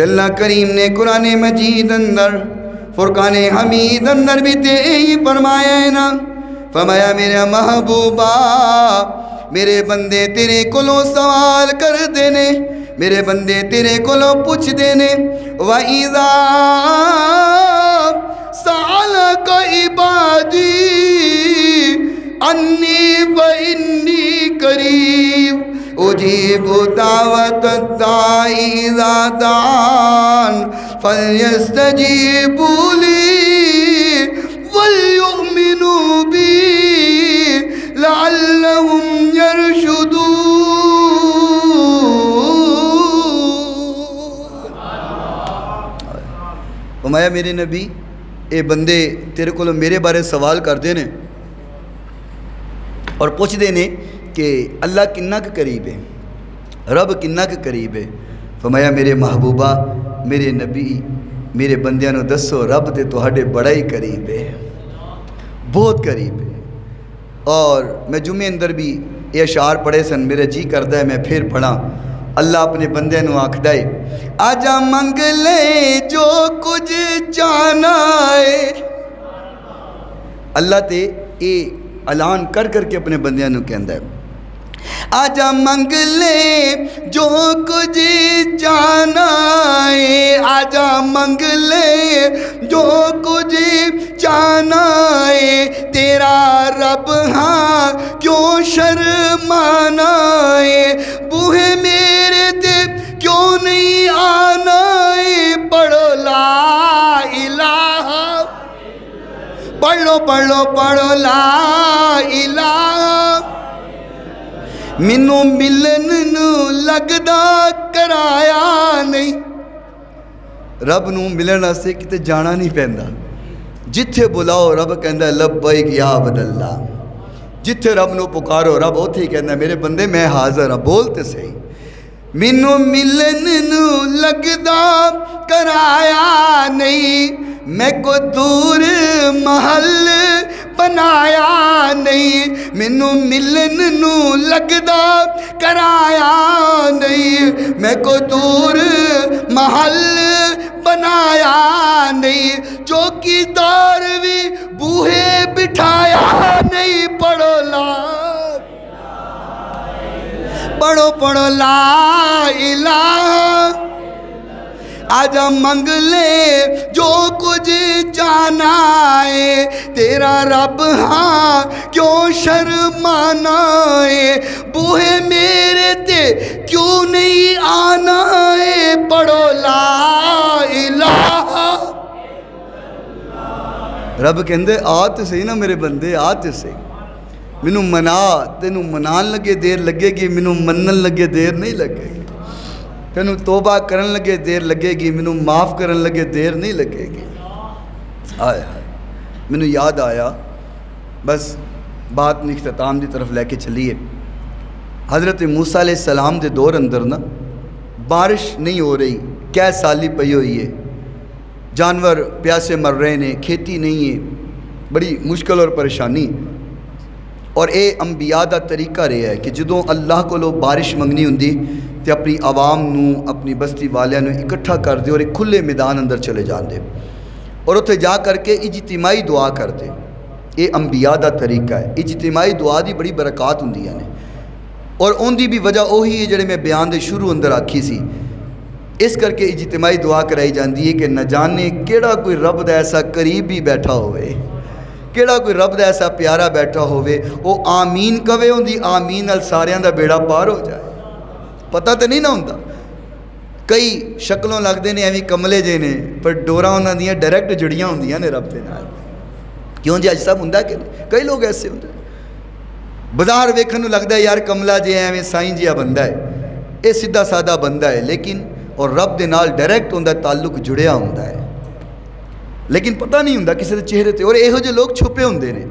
اللہ کریم نے قرآن مجید اندر فرقان حمید اندر بھی تے ہی فرمایا ہے نا، فرمایا میرے محبوبہ میرے بندے تیرے کولوں سوال کر دینے، میرے بندے تیرے کولوں پوچھ دینے. وَإِذَا سَأَلَكَ عِبَادِي أَنِّي فَإِنِّي قَرِيبٌ أُجِيبُ دَعْوَةَ الدَّاعِ إِذَا دَعَانِ فَلْيَسْتَجِيبُوا لِي وَلْيُؤْمِنُوا بِي لَعَلَّهُمْ يَرْشُدُونَ. فرمایا میرے نبی اے بندے تیرے کو میرے بارے سوال کر دینے اور پوچھ دینے کہ اللہ کنہ کے قریب ہے، رب کنہ کے قریب ہے. فرمایا میرے محبوبہ میرے نبی میرے بندیاں نو دسو رب تے تہاڈے بڑا ہی قریب ہے، بہت قریب ہے. اور میں جمعے اندر بھی یہ اشعار پڑھے سن، میرا جی کردہ ہے میں پھر پڑھا. اللہ اپنے بندے نو آکھدا ہے آجا منگ لے جو کچھ جانا ہے. اللہ تے اے اعلان کر کر کے اپنے بندیاں نو کہندا ہے آجا منگ لے جو کچھ جانا ہے، آجا منگ لے جو کچھ جانا ہے، تیرا رب ہاں کیوں شرمانا ہے، بوہے میرے تے کیوں نہیں آنا ہے. پڑھو لا الہ، پڑھو پڑھو پڑھو لا الہ. مینوں ملن نو لگدا کرایا نہیں، رب نو ملن واسطے کتے جانا نہیں پیندا، جتھے بلاؤ رب کہندا لبیک یا عبد اللہ، جتھے رب نو پکارو رب اوتھے ہی کہندا میرے بندے میں حاضر ہاں، بولتے صحیح. مینوں ملن نو لگدا کرایا نہیں، میں کو دور محل بنایا نہیں، مینوں ملن نو لگدا کرایا نہیں، میں کو دور محل بنایا نہیں، چوکیدار بھی بوہے بٹھایا نہیں. پڑھو لا پڑھو پڑھو لا الہ. آجا منگ لے جو کچھ جانا ہے، تیرا رب ہاں کیوں شرمانا ہے، بوہے میرے تے کیوں نہیں آنا ہے. پڑھو لا الہ. رب کہندے آتے سے نا میرے بندے آتے سے، مینوں منا تینوں منان لگے دیر لگے گی، مینوں منن لگے دیر نہیں لگے گی، تینوں توبہ کرن لگے دیر لگے گی، مینوں معاف کرن لگے دیر نہیں لگے گی. آئے آئے مینوں یاد آیا، بس بات میں اختتام دی طرف لے کے چلیے. حضرت موسیٰ علیہ السلام دے دور اندر نا بارش نہیں ہو رہی، کیا سالی پئی ہوئی ہے، جانور پیاسے مر رہے نے، کھیتی نہیں ہے، بڑی مشکل اور پریشانی. اور اے انبیاء دا طریقہ رہا ہے کہ جدوں اللہ کو لو بارش منگنی ہوندی تے اپنی عوام نو اپنی بستی والیاں نو اکٹھا کر دے اور ایک کھلے میدان اندر چلے جان دے اور اتھے جا کر کے اجتماعی دعا کر دے. اے انبیاء دا طریقہ ہے. اجتماعی دعا دی بڑی برکات ہوندیاں نے اور ان دی بھی وجہ وہی ہے جڑے میں بیان دے شروع اندر آکھی سی. اس کر کے اجتماعی دعا کرائی جاندی ہے کہ نہ جانے کیڑا کوئی رب دا ایسا قریب بھی بیٹھا ہوئے، کیڑا کوئی رب دا ایسا پیارا بیٹھا ہوئے وہ آمین کوے ہوں دی آمین نال ساریاں دا بیڑا پار ہو جائے. پتہ تے نہیں نہ ہوندا، کئی شکلوں لگ دے نے ایویں کملے جے نے پر ڈوراں انہاں دیاں ڈائریکٹ جڑیاں ہوندیاں نے رب دے نال. کیوں جی اج سب ہوندا کہ کئی لوگ ایسے ہوندے بازار ویکھن نوں لگدا ہے یار کملا جے ایویں سائیں جیا بندہ ہے، اے سیدھا سادہ بندہ ہے، لیکن اور رب دے نال ڈائریکٹ ہوندا تعلق جڑیا ہوندا ہے. لیکن پتہ نہیں ہوں کسی کے چہرے تے. اور یہو جہے لوگ چھپے ہوندے نے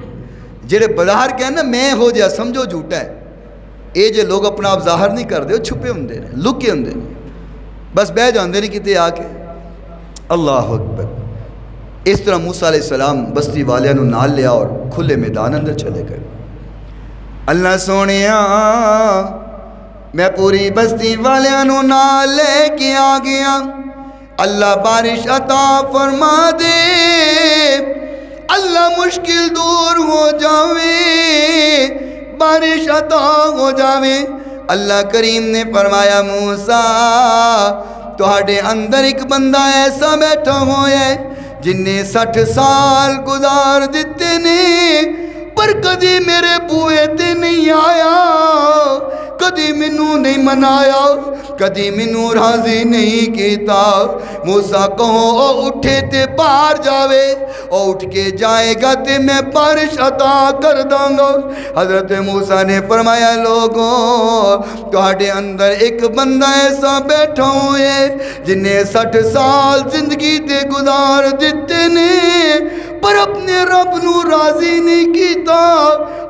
جہے باہر کہنا میں ہو جا سمجھو جھوٹا ہے. یہ جو لوگ اپنا آپ ظاہر نہیں کرتے وہ چھپے ہوندے نے لکے ہوندے نے بس بہ جاندے نے کتے آ کے. اللہ اکبر. اس طرح موسیٰ علیہ السلام بستی والیاں نو نال لیا اور کھلے میدان اندر چلے گئے. اللہ سونیا میں پوری بستی والیاں نو نال لے کے آ گیا. اللہ بارش عطا فرما دے اللہ مشکل دور ہو جاوے بارش عطا ہو جاوے. اللہ کریم نے فرمایا موسیٰ تہاڈے اندر ایک بندہ ایسا بیٹھا ہویا ہے جن نے 60 سال گزار دیتے نے پر کدی میرے بوئے تے نہیں آیا کدی منو نہیں منایا کدی منو راضی نہیں کیتا. موسیٰ کہو او اٹھے تے باہر جاوے او اٹھ کے جائے گا تے میں بارش عطا کر دوں گا. حضرت موسیٰ نے فرمایا لوگوں تہاڈے اندر ایک بندہ ایسا بیٹھا ہوئے جن نے 60 سال زندگی تے گزار دیتے نے پر اپنے رب نو راضی نہیں کیتا.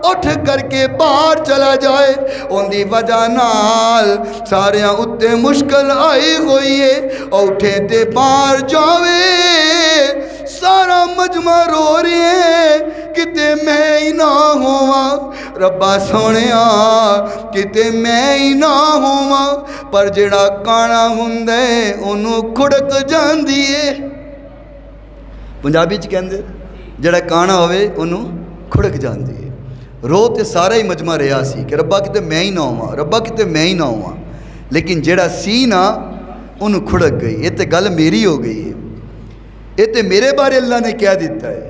اٹھ کر کے باہر چلا جائے ان دی وجہ نال ساریاں اتے مشکل آئی ہوئی ہے اور اٹھے تے باہر جاوے. سارا مجمع رو رہے ہیں کتے میں ہی نہ ہوا ربا سونیا کتے میں ہی نہ ہوا پر جڑا کانا ہندے انہوں کھڑک جاندی ہے. پنجابی چ کہندے جڑا کانا ہوئے انہوں کھڑک جاندی ہے. رو تے سارا ہی مجمع رہا سی کہ ربا کتے میں ہی نہ ہوا ربا کتے میں ہی نہ ہوا لیکن جڑا سی نا انہوں کھڑک گئی. یہ تے گل میری ہو گئی ہے یہ تے میرے بارے اللہ نے کہہ دیتا ہے.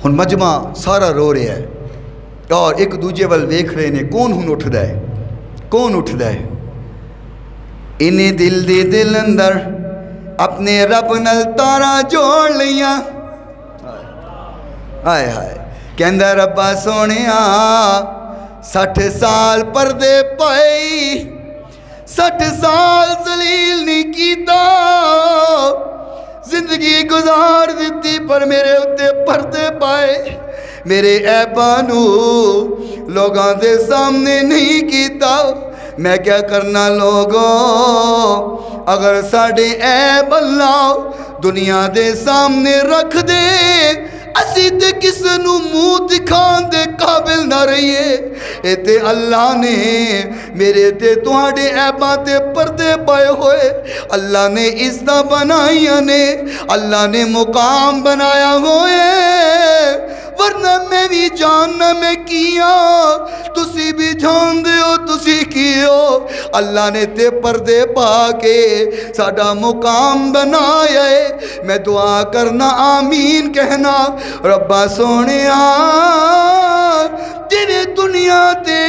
ہن مجمع سارا رو رہا ہے اور ایک دوجے وال ویکھ رہے نے کون ہن اٹھدا ہے کون اٹھدا ہے. انہیں دل دے دل اندر اپنے رب نال تارا جوڑ لیاں. ہائے ہائے کہندہ ربا سونیا 60 سال پردے پائی 60 سال ذلیل نہیں کیتا زندگی گزار دیتی پر میرے اتے پردے پائے میرے عیبانو لوگاں دے سامنے نہیں کیتا. میں کیا کرنا لوگوں اگر ساڑھے عیب اللہ دنیا دے سامنے رکھ دے اسی تے کس نو منہ دکھان دے قابل نہ رہیے. اے تے اللہ نے میرے تے تہاڈے عیباں تے پردے پائے ہوئے اللہ نے عزت بنائیاں نے اللہ نے مقام بنایا ہوئے ورنہ میں بھی جاننا میں کیا تسی بھی جان دے ہو تسی کیو. اللہ نے تے پردے پا کے ساڈا مقام بنایا ہے. میں دعا کرنا آمین کہنا ربا سونیا جنہیں دنیا تے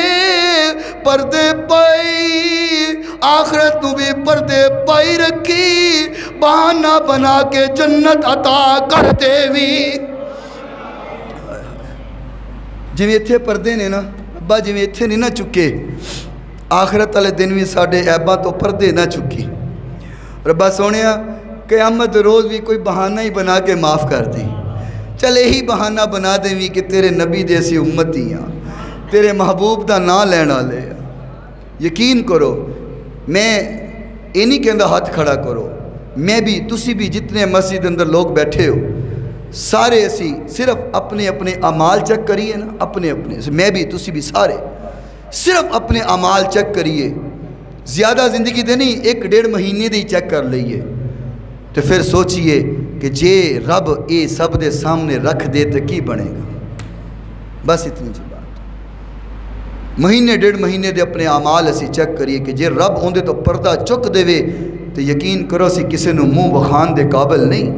پردے پائی آخرت نو بھی پردے پائی رکھی بہانہ بنا کے جنت عطا کرتے بھی. جویں اتھے پردے نے نا ابا جویں اتھے نہیں نہ چکے آخرت والے دن بھی ساڈے عیباں تو پردے نہ چکی. ربا سونیا قیامت روز بھی کوئی بہانہ ہی بنا کے معاف کر دی. چل یہی بہانہ بنا دیں بھی کہ تیرے نبی جیسی امتی ہیں تیرے محبوب دا نام لینا لے. یقین کرو میں یہ نہیں کہندہ ہاتھ کھڑا کرو میں بھی تسی بھی جتنے مسجد اندر لوگ بیٹھے ہو سارے اسی صرف اپنے اپنے اعمال چیک کریے نا اپنے میں بھی تسی بھی سارے صرف اپنے اعمال چیک کریے. زیادہ زندگی دے نہیں 1-1.5 مہینے دے چیک کر لئیے تو پھر سوچئے کہ جے رب اے سب دے سامنے رکھ دے تو کی بنے گا. بس اتنی جی بات. مہینے 1.5 مہینے دے اپنے اعمال اسی چیک کریے کہ جے رب ہوندے تو پردہ چک دے وے تو یقین کرو اسی کسے نو منہ وخان دے قابل نہیں.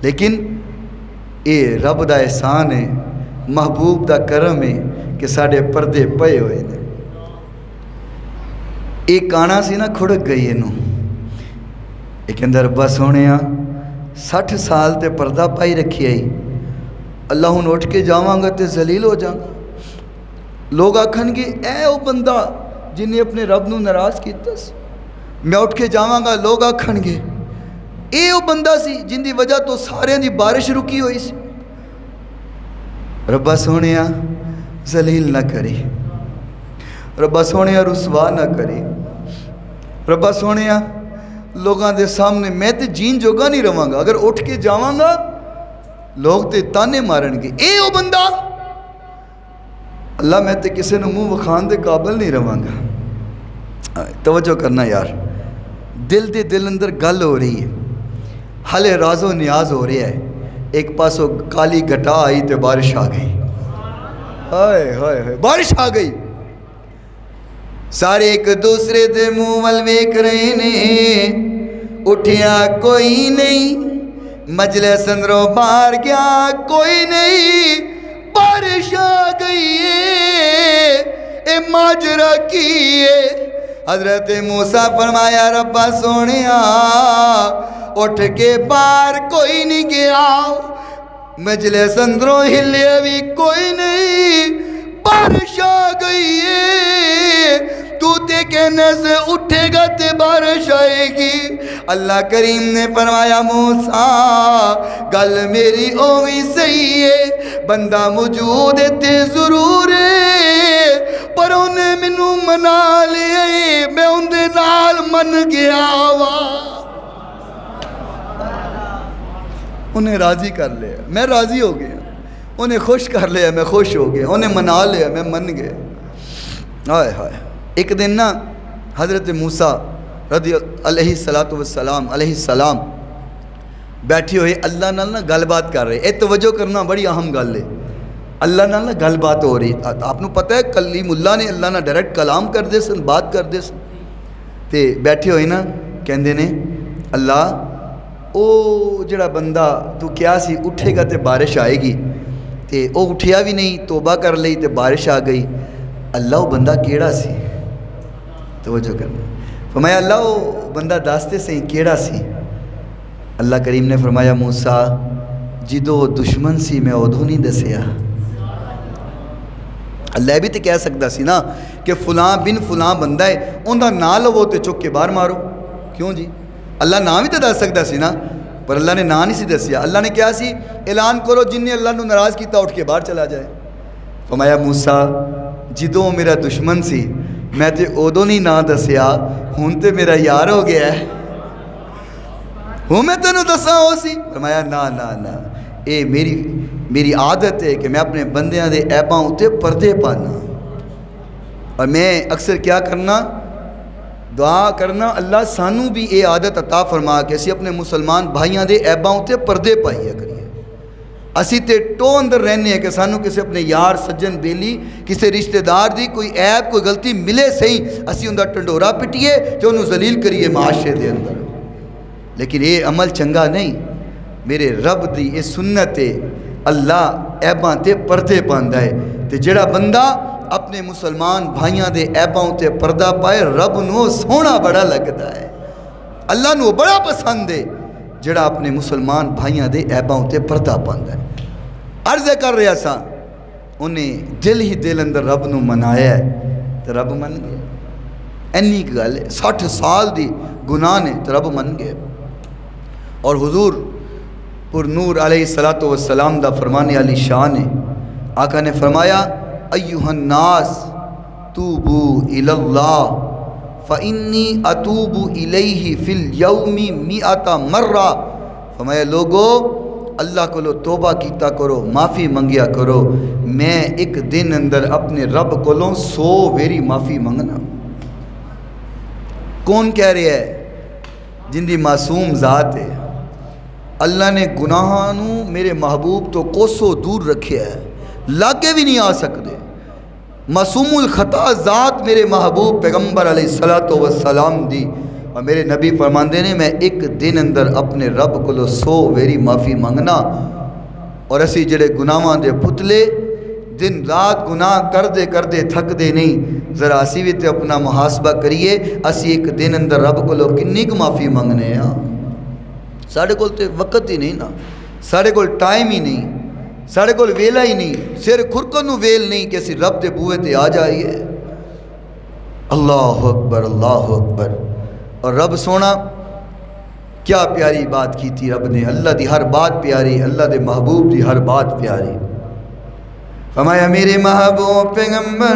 لیکن اے رب دا احسان ہے محبوب دا کرم ہے کہ ساڑھے پردے پئے ہوئے نے. ایک کانا سی نا کھڑک گئی انہوں ایک اندر بس ہونے 60 سال تے پردہ پائی رکھی آئی اللہ ہن اٹھ کے جاواں گا تے ذلیل ہو جاؤں گا. لوگ آکھن گے اے او بندہ جن نے اپنے رب نو ناراض کیتا سی. میں اٹھ کے جاواں گا لوگ آکھن گے یہ وہ بندہ سی جن دی وجہ تو سارے دی بارش رکی ہوئی سی. ربا سونیا ذلیل نہ کری, ربا سونیا رسوا نہ کری, ربا سونیا لوگاں دے سامنے میں تے جین جوگا نہیں رہاں گا, اگر اٹھ کے جاواں گا لوگ تے تانے مارن گے. اے او بندہ اللہ میں تے کسے نو منہ وکھان دے قابل نہیں رہاں گا. توجہ کرنا یار, دل دے دل اندر گل ہو رہی ہے, حالے راز و نیاز ہو رہا ہے. ایک پاسوں کالی گھٹا آئی تے بارش آ گئی, ہائے ہائے ہائے بارش آ گئی. سارے ایک دوسرے دے منہ ول ویکھ رہے نے, اٹھیا کوئی نہیں, مجلس اندروں باہر گیا کوئی نہیں. بارش آ گئی ہے, اے ماجرا کی ہے. حضرت موسیٰ فرمایا ربا سونیا اٹھ کے باہر کوئی نہیں گیا, مجلس اندروں ہلیا بھی کوئی نہیں, بارش آ گئی ہے. تو تے کہنے سے اٹھے گا تے بارش آئے گی. اللہ کریم نے فرمایا موسیٰ گل میری اوہی صحیح ہے, بندہ موجود ہے تے ضرور ہے, پر انہیں منو منا لیا, میں اندے نال من گیا وا. انہیں راضی کر لیا, میں راضی ہو گیا. انہیں خوش کر لیا, میں خوش ہو گیا. انہیں منا لیا, میں من گیا. ہائے ہائے. ایک دن نا حضرت موسیٰ رضی علیہ السلام بیٹھی ہوئے اللہ نال نا گل بات کر رہے. اے توجہ کرنا بڑی اہم گل ہے. اللہ نال نا گل بات ہو رہی. آپ نے پتہ ہے کلیم اللہ نے اللہ نال ڈائریکٹ کلام کر دے سن, بات کر دے سن. تے بیٹھے ہوئے نا کہندے نے اللہ او جڑا بندہ تو کیا سی اٹھے گا تے بارش آئے گی, تے او اٹھیا بھی نہیں, توبہ کر لئی تے بارش آ گئی. اللہ وہ بندہ کیڑا سی؟ توجہ کرنا. فرمایا اللہ وہ بندہ داستے سے کیڑا سی؟ اللہ کریم نے فرمایا موسیٰ جدو دشمن سی میں ادھو نہیں دسیا. اللہ بھی تو کہہ سکتا سی نا کہ فلاں بن فلاں بندہ ہے, اندھا نہ لو تے چک کے باہر مارو. کیوں جی؟ اللہ نام بھی تو دس سکتا سی نا, پر اللہ نے نام نہیں سی دسیا. اللہ نے کیا سی اعلان کرو جن نے اللہ نے ناراض کیتا اٹھ کے باہر چلا جائے. فرمایا موسیٰ جدوں میرا دشمن سی میں تے ادو نہیں نہ دسیا, ہون تے میرا یار ہو گیا ہے, ہوں میں تینوں دساں ہو سی. فرمایا نا نا نا, اے میری عادت ہے کہ میں اپنے بندیاں دے عیباں اتے پردے پانا. اور میں اکثر کیا کرنا, دعا کرنا اللہ سانو بھی اے عادت عطا فرما کہ اسی اپنے مسلمان بھائیاں دے عیباں اتے پردے پائیے کریے. اسی تے ٹو اندر رہنے ہیں کہ سانو کسی اپنے یار سجن بیلی کسی رشتہ دار دی کوئی عیب کوئی غلطی ملے صحیح, اسی اندر ٹنڈورا پٹیے تے انہوں ذلیل کریے معاشرے دے اندر. لیکن یہ عمل چنگا نہیں. میرے رب دی یہ سنت ہے, اللہ عیباں تے پردے پاندا ہے. تے جڑا بندہ اپنے مسلمان بھائیاں دے عیباں تے پردہ پائے رب نو سونا بڑا لگتا ہے, اللہ نو بڑا پسند ہے جڑا اپنے مسلمان بھائیاں دے عیباں تے پردہ پاندا ہے. عرض کر رہا سا انہیں دل ہی دل اندر رب نو منایا ہے تو رب من گیا. اینی کی گل ہے, 60 سال دی گناہ نے تو رب من گیا. اور حضور پر نور علیہ السلام دا فرمانے علی شان ہے. آقا نے فرمایا ایوہ الناس توبو الاللہ فَإِنِّي أَتُوبُ إِلَيْهِ فِي الْيَوْمِ 100 مرہ. فرمایا لوگو اللہ کو لو توبہ کیتا کرو, معافی منگیا کرو, میں ایک دن اندر اپنے رب کو لوں 100 ویری معافی منگنا. کون کہہ رہے ہے؟ جن دی معصوم ذات ہے. اللہ نے گناہانو میرے محبوب تو کوسو دور رکھے ہے, لاگے بھی نہیں آ سکتے. معصوم الخطا ذات میرے محبوب پیغمبر علیہ السلام دی, اور میرے نبی فرماندے نے میں ایک دن اندر اپنے رب کو 100 ویری معافی منگنا. اور اسی جڑے گناہاں دے پتلے دن رات گناہ کر دے تھک دے نہیں, ذرا اسی بھی تے اپنا محاسبہ کریے, اسی ایک دن اندر رب کو کنی کو معافی منگنے ہیں. ساڑھے کول تے وقت ہی نہیں نا, ساڑھے کول ٹائم ہی نہیں, ساڑھے کول ویلا ہی نہیں, سیر کھرکنو ویل نہیں کہ اسی رب دے بوئے تے آ جائیے. اللہ اکبر اللہ اکبر. اور رب سونا کیا پیاری بات کی تھی رب نے. اللہ دی ہر بات پیاری, اللہ دے محبوب دی ہر بات پیاری. فرمایا میرے محبوب پیغمبر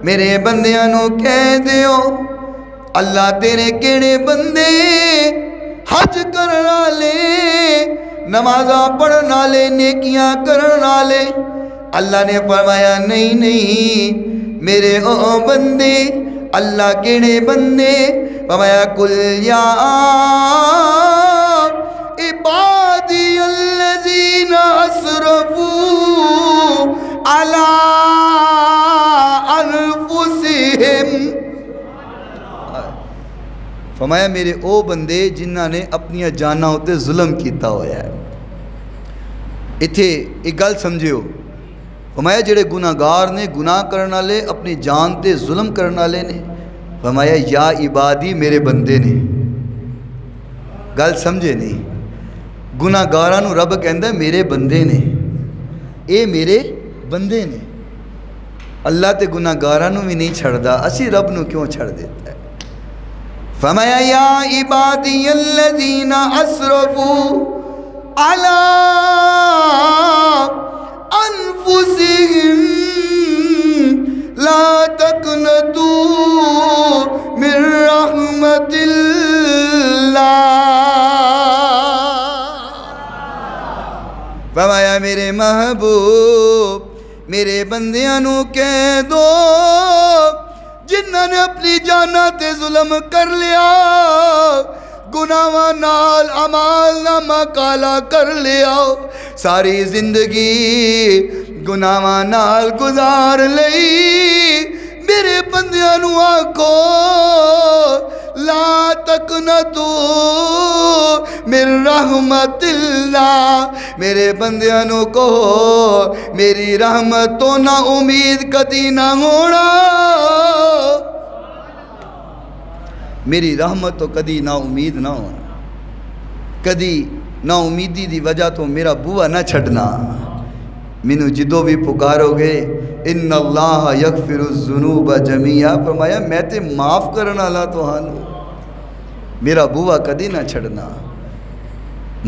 میرے بندیاں نو کہہ دیو اللہ تیرے کیڑے بندے حج کرن والے, نمازاں پڑھن والے, نیکیاں کرن والے. اللہ نے فرمایا نہیں نہیں میرے او بندے. اللہ کیڑے بندے؟ فرمایا کل یا عبادی الذین اسرفوا علی انفسہم. فرمایا میرے او بندے جنہاں نے اپنی جاناں ہوتے ظلم کیتا ہویا ہے. اتھے ایک گل سمجھو, فرمایا جڑے گناہگار نے, گناہ کرنا لے, اپنی جان تے ظلم کرنا لے نے. فرمایا یا عبادی میرے بندے نے. گل سمجھے نہیں, گناہگاراں رب کہندا میرے بندے نے, اے میرے بندے نے. اللہ تے گناہگاراں بھی نہیں چھڑدا, اسی رب نو کیوں چھڑ دیتا ہے. فرمایا یا عبادی الذین اسرفوا علی انفسہم لا تقنطوا من رحمت اللہ. فرمایا میرے محبوب میرے بندیاں نو کہہ دو جنہاں نے اپنی جاناں تے ظلم کر لیا, گناہاں نال اعمال نامہ کالا کر لیا, ساری زندگی گناہاں نال گزار لئی. میرے بندیاں نو آکھو لا تقنطوا من رحمت اللہ. میرے بندیاں نو کہو میری رحمت تو نہ امید کدی نہ ہونا, میری رحمت تو کدی نا امید نہ ہونا, کدی نا امیدی دی وجہ تو میرا بوا نہ چھڑنا. مینو جدو بھی پکارو گے ان اللہ یغفر الذنوب جمیعا, فرمایا میں تے معاف کرنا والا تہانوں, میرا بوا کدی نہ چھڑنا,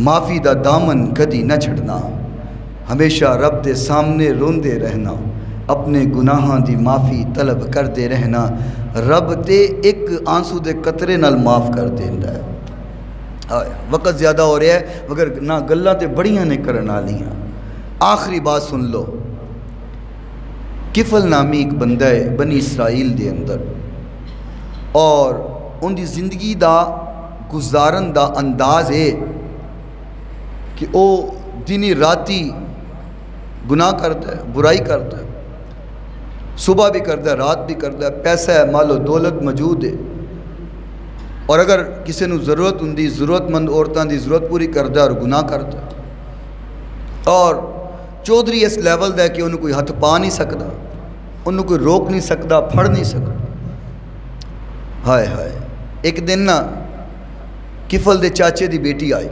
معافی دا دامن کدی نہ چھڑنا. ہمیشہ رب دے سامنے روندے رہنا, اپنے گناہاں دی معافی طلب کردے رہنا. رب تے ایک آنسو دے قطرے نال معاف کر دیندا ہے. وقت زیادہ ہو رہا ہے مگر نہ گلاں تے بڑیاں نے کرن والیاں. آخری بات سن لو. کفل نامی ایک بندہ ہے بنی اسرائیل دے اندر, اور ان دی زندگی دا گزارن دا انداز ہے کہ او دنی راتی گناہ کرتا ہے, برائی کرتا ہے, صبح بھی کرتا ہے, رات بھی کرتا ہے, پیسہ ہے, مال و دولت موجود ہے, اور اگر کسی نو ضرورت ہوندی ضرورت مند عورتاں دی ضرورت پوری کرتا ہے اور گناہ کرتا ہے. اور چودھری اس لیول دا ہے کہ انہوں کوئی ہتھ پا نہیں سکتا, انہوں کوئی روک نہیں سکتا, پھڑ نہیں سکتا. ہائے ہائے, ایک دن نا کفل دے چاچے دی بیٹی آئی,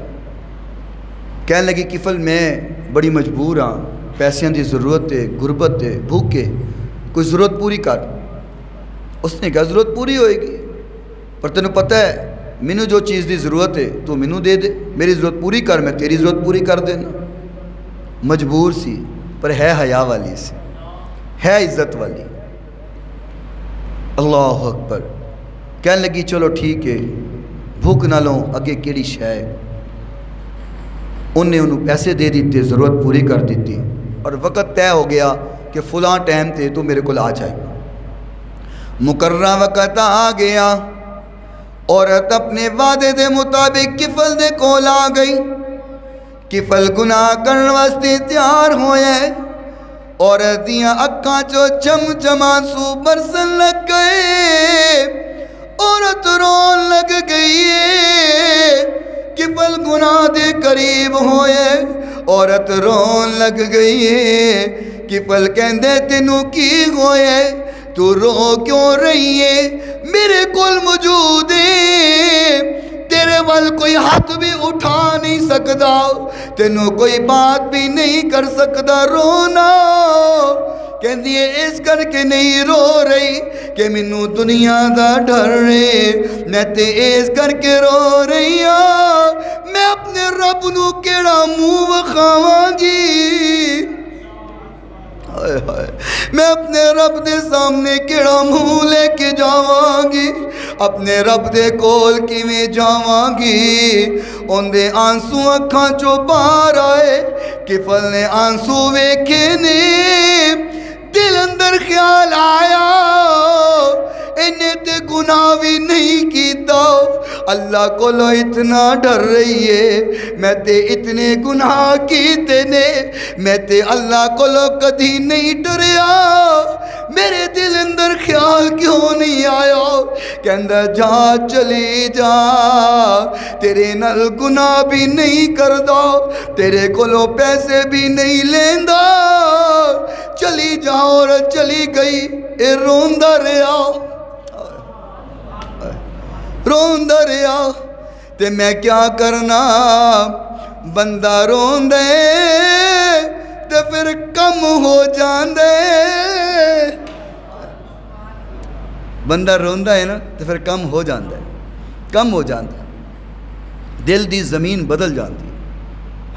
کہنے لگی کفل میں بڑی مجبور ہاں, پیسیاں دی ضرورت ہے, غربت ہے, بھوکے, کوئی ضرورت پوری کر. اس نے کہا ضرورت پوری ہوئے گی, پر تینوں پتہ ہے مینوں جو چیز دی ضرورت ہے تو مینوں دے دے, میری ضرورت پوری کر, میں تیری ضرورت پوری کر دینا. مجبور سی پر ہے حیا والی سی, ہے عزت والی. اللہ اکبر. کہنے لگی چلو ٹھیک ہے, بھوک نہ لوں, اگے کیڑی شے ہے. انہیں انہوں پیسے دے دیتے, ضرورت پوری کر دیتی, اور وقت طے ہو گیا کہ فلاں ٹائم تے تو میرے کو آ جائے. مقررہ وقت آ گیا, عورت اپنے وعدے دے مطابق کفل دے کول آ گئی. کفل گناہ کرن واسطے تیار ہوئے, عورت دیاں اکھاں چو چم چمانسو برسن لگ گئے. عورت رون لگ گئی ہے, کفل گناہ دے قریب ہوئے, عورت رون لگ گئی ہے. کفل کہندے تینوں کی ہوئے, تو رو کیوں رہی ہے, میرے کول موجود ہے, تیرے وال کوئی ہاتھ بھی اٹھا نہیں سکتا, تینوں کوئی بات بھی نہیں کر سکتا. رونا کہندی ہے اس کر کے نہیں رو رہی کہ مینوں دنیا دا ڈر رہے، میں تے اس کر کے رو رہی ہاں میں اپنے رب نو کیڑا منہ وکھاواں گی، میں اپنے رب دے سامنے کیڑا منہ لے کے جاواں گی، اپنے رب دے کول کیویں جاواں گی۔ ان دے آنسو اکھاں چوں باہر آئے، کفل نے آنسو ویکھے نے، دل اندر خیال آیا انہیں تے گناہ بھی نہیں کیتا، اللہ کو لو اتنا ڈر رہی ہے، میں تے اتنے گناہ کیتے نے، میں تے اللہ کو لو کدھی نہیں ڈریا، میرے دل اندر خیال کیوں نہیں آیا کہ اندر جا چلی جا، تیرے نل گناہ بھی نہیں کردہ، تیرے کو لو پیسے بھی نہیں لیندہ، چلی جا۔ اور چلی گئی، اے روندہ رہا، روندہ رہا، تے میں کیا کرنا، بندہ روندے تے پھر کم ہو جاندے، بندہ روندہ ہے نا تے پھر کم ہو جاندے، کم ہو جاندے، دل دی زمین بدل جاندی،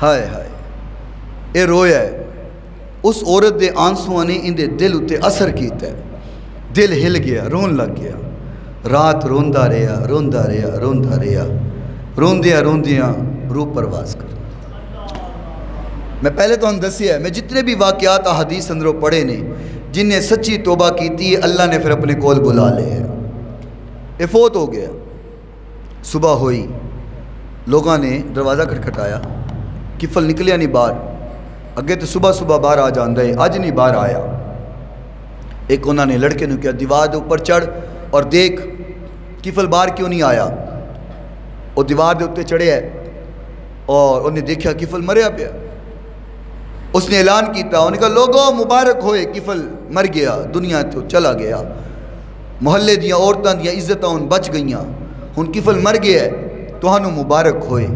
ہائے ہائے اے رویا ہے۔ اس عورت دے آنسوਆਂ نے ان دے دل اتے اثر کیتا ہے، دل ہل گیا، رون لگ گیا، رات روندہ رہا، روندہ رہا، روندہ رہا، روندیاں روندیاں روح پرواز کر۔ میں پہلے تو ہم دسیا ہے، میں جتنے بھی واقعات احادیث اندروں پڑھے نے، جن نے سچی توبہ کیتی ہے اللہ نے پھر اپنے کول بلا لے ہے۔ یہ فوت ہو گیا، صبح ہوئی، لوگاں نے دروازہ کھٹکھٹایا، کفل نکلیا نہیں باہر، اگے تو صبح صبح باہر آ جاندہ ہے، اج نہیں باہر آیا۔ ایک انہوں نے لڑکے نے کیا دیوار دے اوپر چڑھ اور دیکھ کفل باہر کیوں نہیں آیا، وہ دیوار دے اوپر چڑھے ہے اور انہیں دیکھا کفل مریا پیا، اس نے اعلان کیتا، انہیں کہا لوگوں مبارک ہوئے، کفل مر گیا، دنیا تو چلا گیا، محلے دیاں عورتاں دیاں عزتاں ان بچ گئیاں، ان کفل مر گیا ہے، تو ہنو مبارک ہوئے۔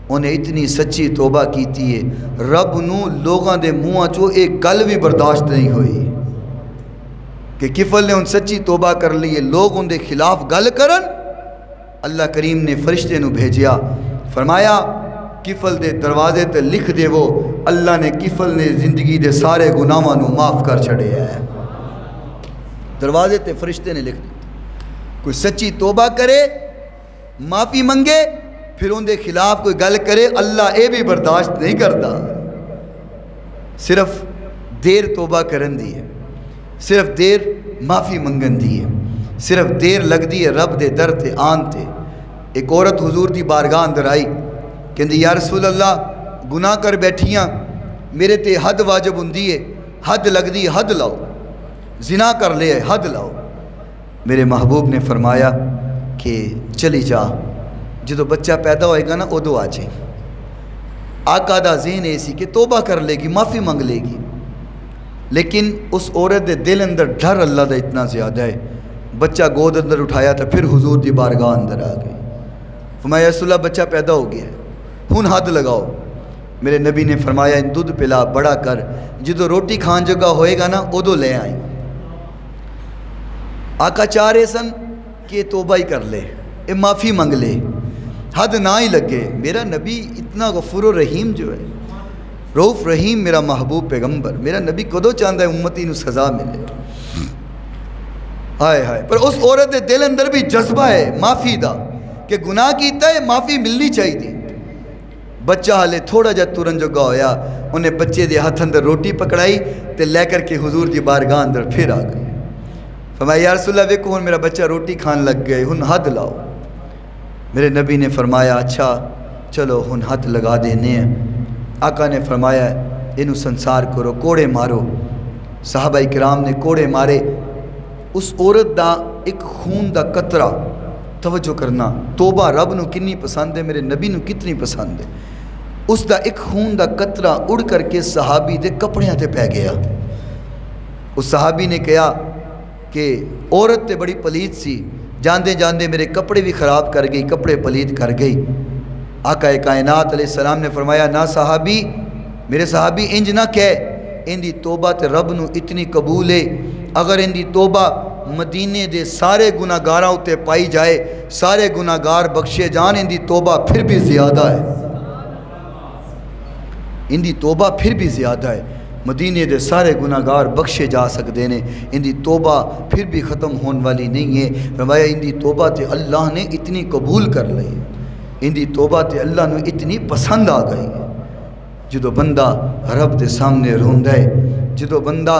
انہیں اتنی سچی توبہ کیتی ہے، رب نو لوگاں دے منہ چو ایک گل بھی برداشت نہیں ہوئی کہ کفل نے ان سچی توبہ کر لی ہے، لوگ ان دے خلاف گل کرن۔ اللہ کریم نے فرشتے نو بھیجیا، فرمایا کفل دے دروازے تے لکھ دے وہ اللہ نے کفل نے زندگی دے سارے گناہاں نو معاف کر چھڑے ہے، دروازے تے فرشتے نے لکھ دیتے۔ کوئی سچی توبہ کرے، معافی منگے، پھر ان دے خلاف کوئی گل کرے، اللہ اے بھی برداشت نہیں کرتا۔ صرف دیر توبہ کرن دی ہے، صرف دیر معافی منگن دی ہے، صرف دیر لگ دی ہے رب دے در تے آن تے۔ ایک عورت حضور دی بارگاہ اندر آئی، کہندی یا رسول اللہ گناہ کر بیٹھیاں، میرے تے حد واجب ہوندی ہے، حد لگ دی حد لاؤ، زنا کر لے حد لاؤ۔ میرے محبوب نے فرمایا کہ چلی جا، جدو بچہ پیدا ہوئے گا نا ادو آ جائیں۔ آقا دا ذہن ایسی کہ توبہ کر لے گی، معافی منگ لے گی، لیکن اس عورت دے دل اندر ڈر اللہ دا اتنا زیادہ ہے، بچہ گود اندر اٹھایا تھا، پھر حضور دی بارگاہ اندر آ گئی، فرمایا رسول اللہ بچہ پیدا ہو گیا ہے، ہن حد لگاؤ۔ میرے نبی نے فرمایا ان دودھ پلا بڑا کر، جدو روٹی کھان جگہ ہوئے گا نا ادو لے آئیں۔ آقا چاہ رہے سن کہ توبہ ہی کر لے، اے معافی منگ لے، حد نہ ہی لگے۔ میرا نبی اتنا غفور و رحیم جو ہے، رؤوف رحیم میرا محبوب پیغمبر، میرا نبی کدو چاہتا ہے امتی نو سزا ملے، ہائے ہائے۔ پر اس عورت دے دل اندر بھی جذبہ ہے معافی دا کہ گناہ کیتا ہے، معافی ملنی چاہیے تھی۔ بچہ حالے تھوڑا جا ترن جگہ ہویا، انہیں بچے دے ہاتھ اندر روٹی پکڑائی تے لے کر کے حضور دی بارگاہ اندر پھر آ گئے، فرمایا یا رسول اللہ ویکو ہن میرا بچہ روٹی کھان لگ گئے، ہن حد لاؤ۔ میرے نبی نے فرمایا اچھا چلو ہن حد لگا دینے ہیں۔ آقا نے فرمایا انہوں سنسار کرو، کوڑے مارو۔ صحابہ کرام نے کوڑے مارے۔ اس عورت دا ایک خون دا قطرہ، توجہ کرنا، توبہ رب نو کنی پسند ہے، میرے نبی نو کتنی پسند ہے، اس دا ایک خون دا قطرہ اڑ کر کے صحابی دے کپڑیاں تے پہ گیا۔ اس صحابی نے کہا کہ عورت تے بڑی پلیت سی، جاندے جاندے میرے کپڑے بھی خراب کر گئی، کپڑے پلیت کر گئی۔ آقا کائنات علیہ السلام نے فرمایا نہ صحابی، میرے صحابی انج نہ کہے، ان دی توبہ تے رب نو اتنی قبول ہے، اگر ان دی توبہ مدینے دے سارے گناہگاراں اتے پائی جائے، سارے گناہگار بخشے جان، ان دی توبہ پھر بھی زیادہ ہے، ان دی توبہ پھر بھی زیادہ ہے۔ مدینے دے سارے گناہگار بخشے جا سکتے ہیں، ان دی توبہ پھر بھی ختم ہونے والی نہیں ہے۔ فرمایا ان دی توبہ تے اللہ نے اتنی قبول کر لی، ان دی توبہ تے اللہ نے اتنی پسند آ گئی ہے۔ جدو بندہ رب دے سامنے روندہ ہے، جدو بندہ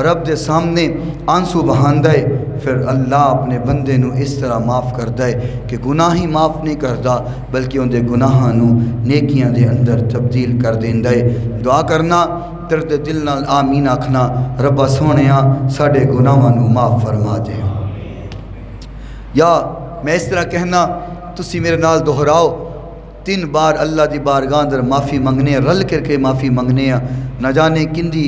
رب دے سامنے آنسو بہاندہ ہے، پھر اللہ اپنے بندے نو اس طرح معاف کرتا ہے کہ گناہ ہی معاف نہیں کرتا، بلکہ ان دے گناہاں نو نیکیاں دے اندر تبدیل کر دیندہ ہے۔ دعا کرنا، درد دل نال آمین آکھنا، ربا سونیاں ساڑے گناہاں نو معاف فرما دے۔ یا میں اس طرح کہنا، تسی میرے نال دہراؤ، 3 بار اللہ دی بارگاہ اندر معافی منگنے، رل کر کے معافی منگنے، نہ جانے کندی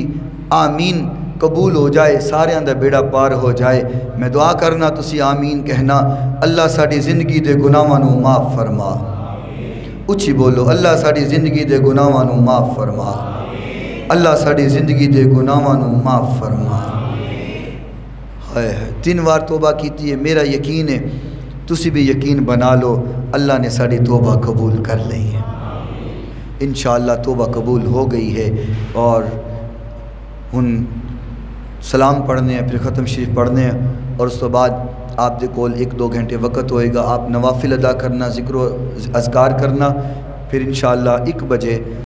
آمین قبول ہو جائے، سارے اندر بیڑا پار ہو جائے۔ میں دعا کرنا، تسی آمین کہنا، اللہ ساڑی زندگی دے گناہاں نو معاف فرما۔ اچھی بولو، اللہ ساڑی زندگی دے گناہاں نو معاف فرما، اللہ ساڑی زندگی دے گناہاں نو معاف فرما۔ 3 بار توبہ کیتی ہے، میرا یقین ہے تسی بھی یقین بنا لو، اللہ نے ساڑی توبہ قبول کر لی ہے، انشاءاللہ توبہ قبول ہو گئی ہے۔ اور ہن سلام پڑھنے ہیں، پھر ختم شریف پڑھنے ہیں، اور اس تو بعد آپ دے کول 1-2 گھنٹے وقت ہوئے گا، آپ نوافل ادا کرنا، ذکر و اذکار کرنا، پھر انشاءاللہ 1 بجے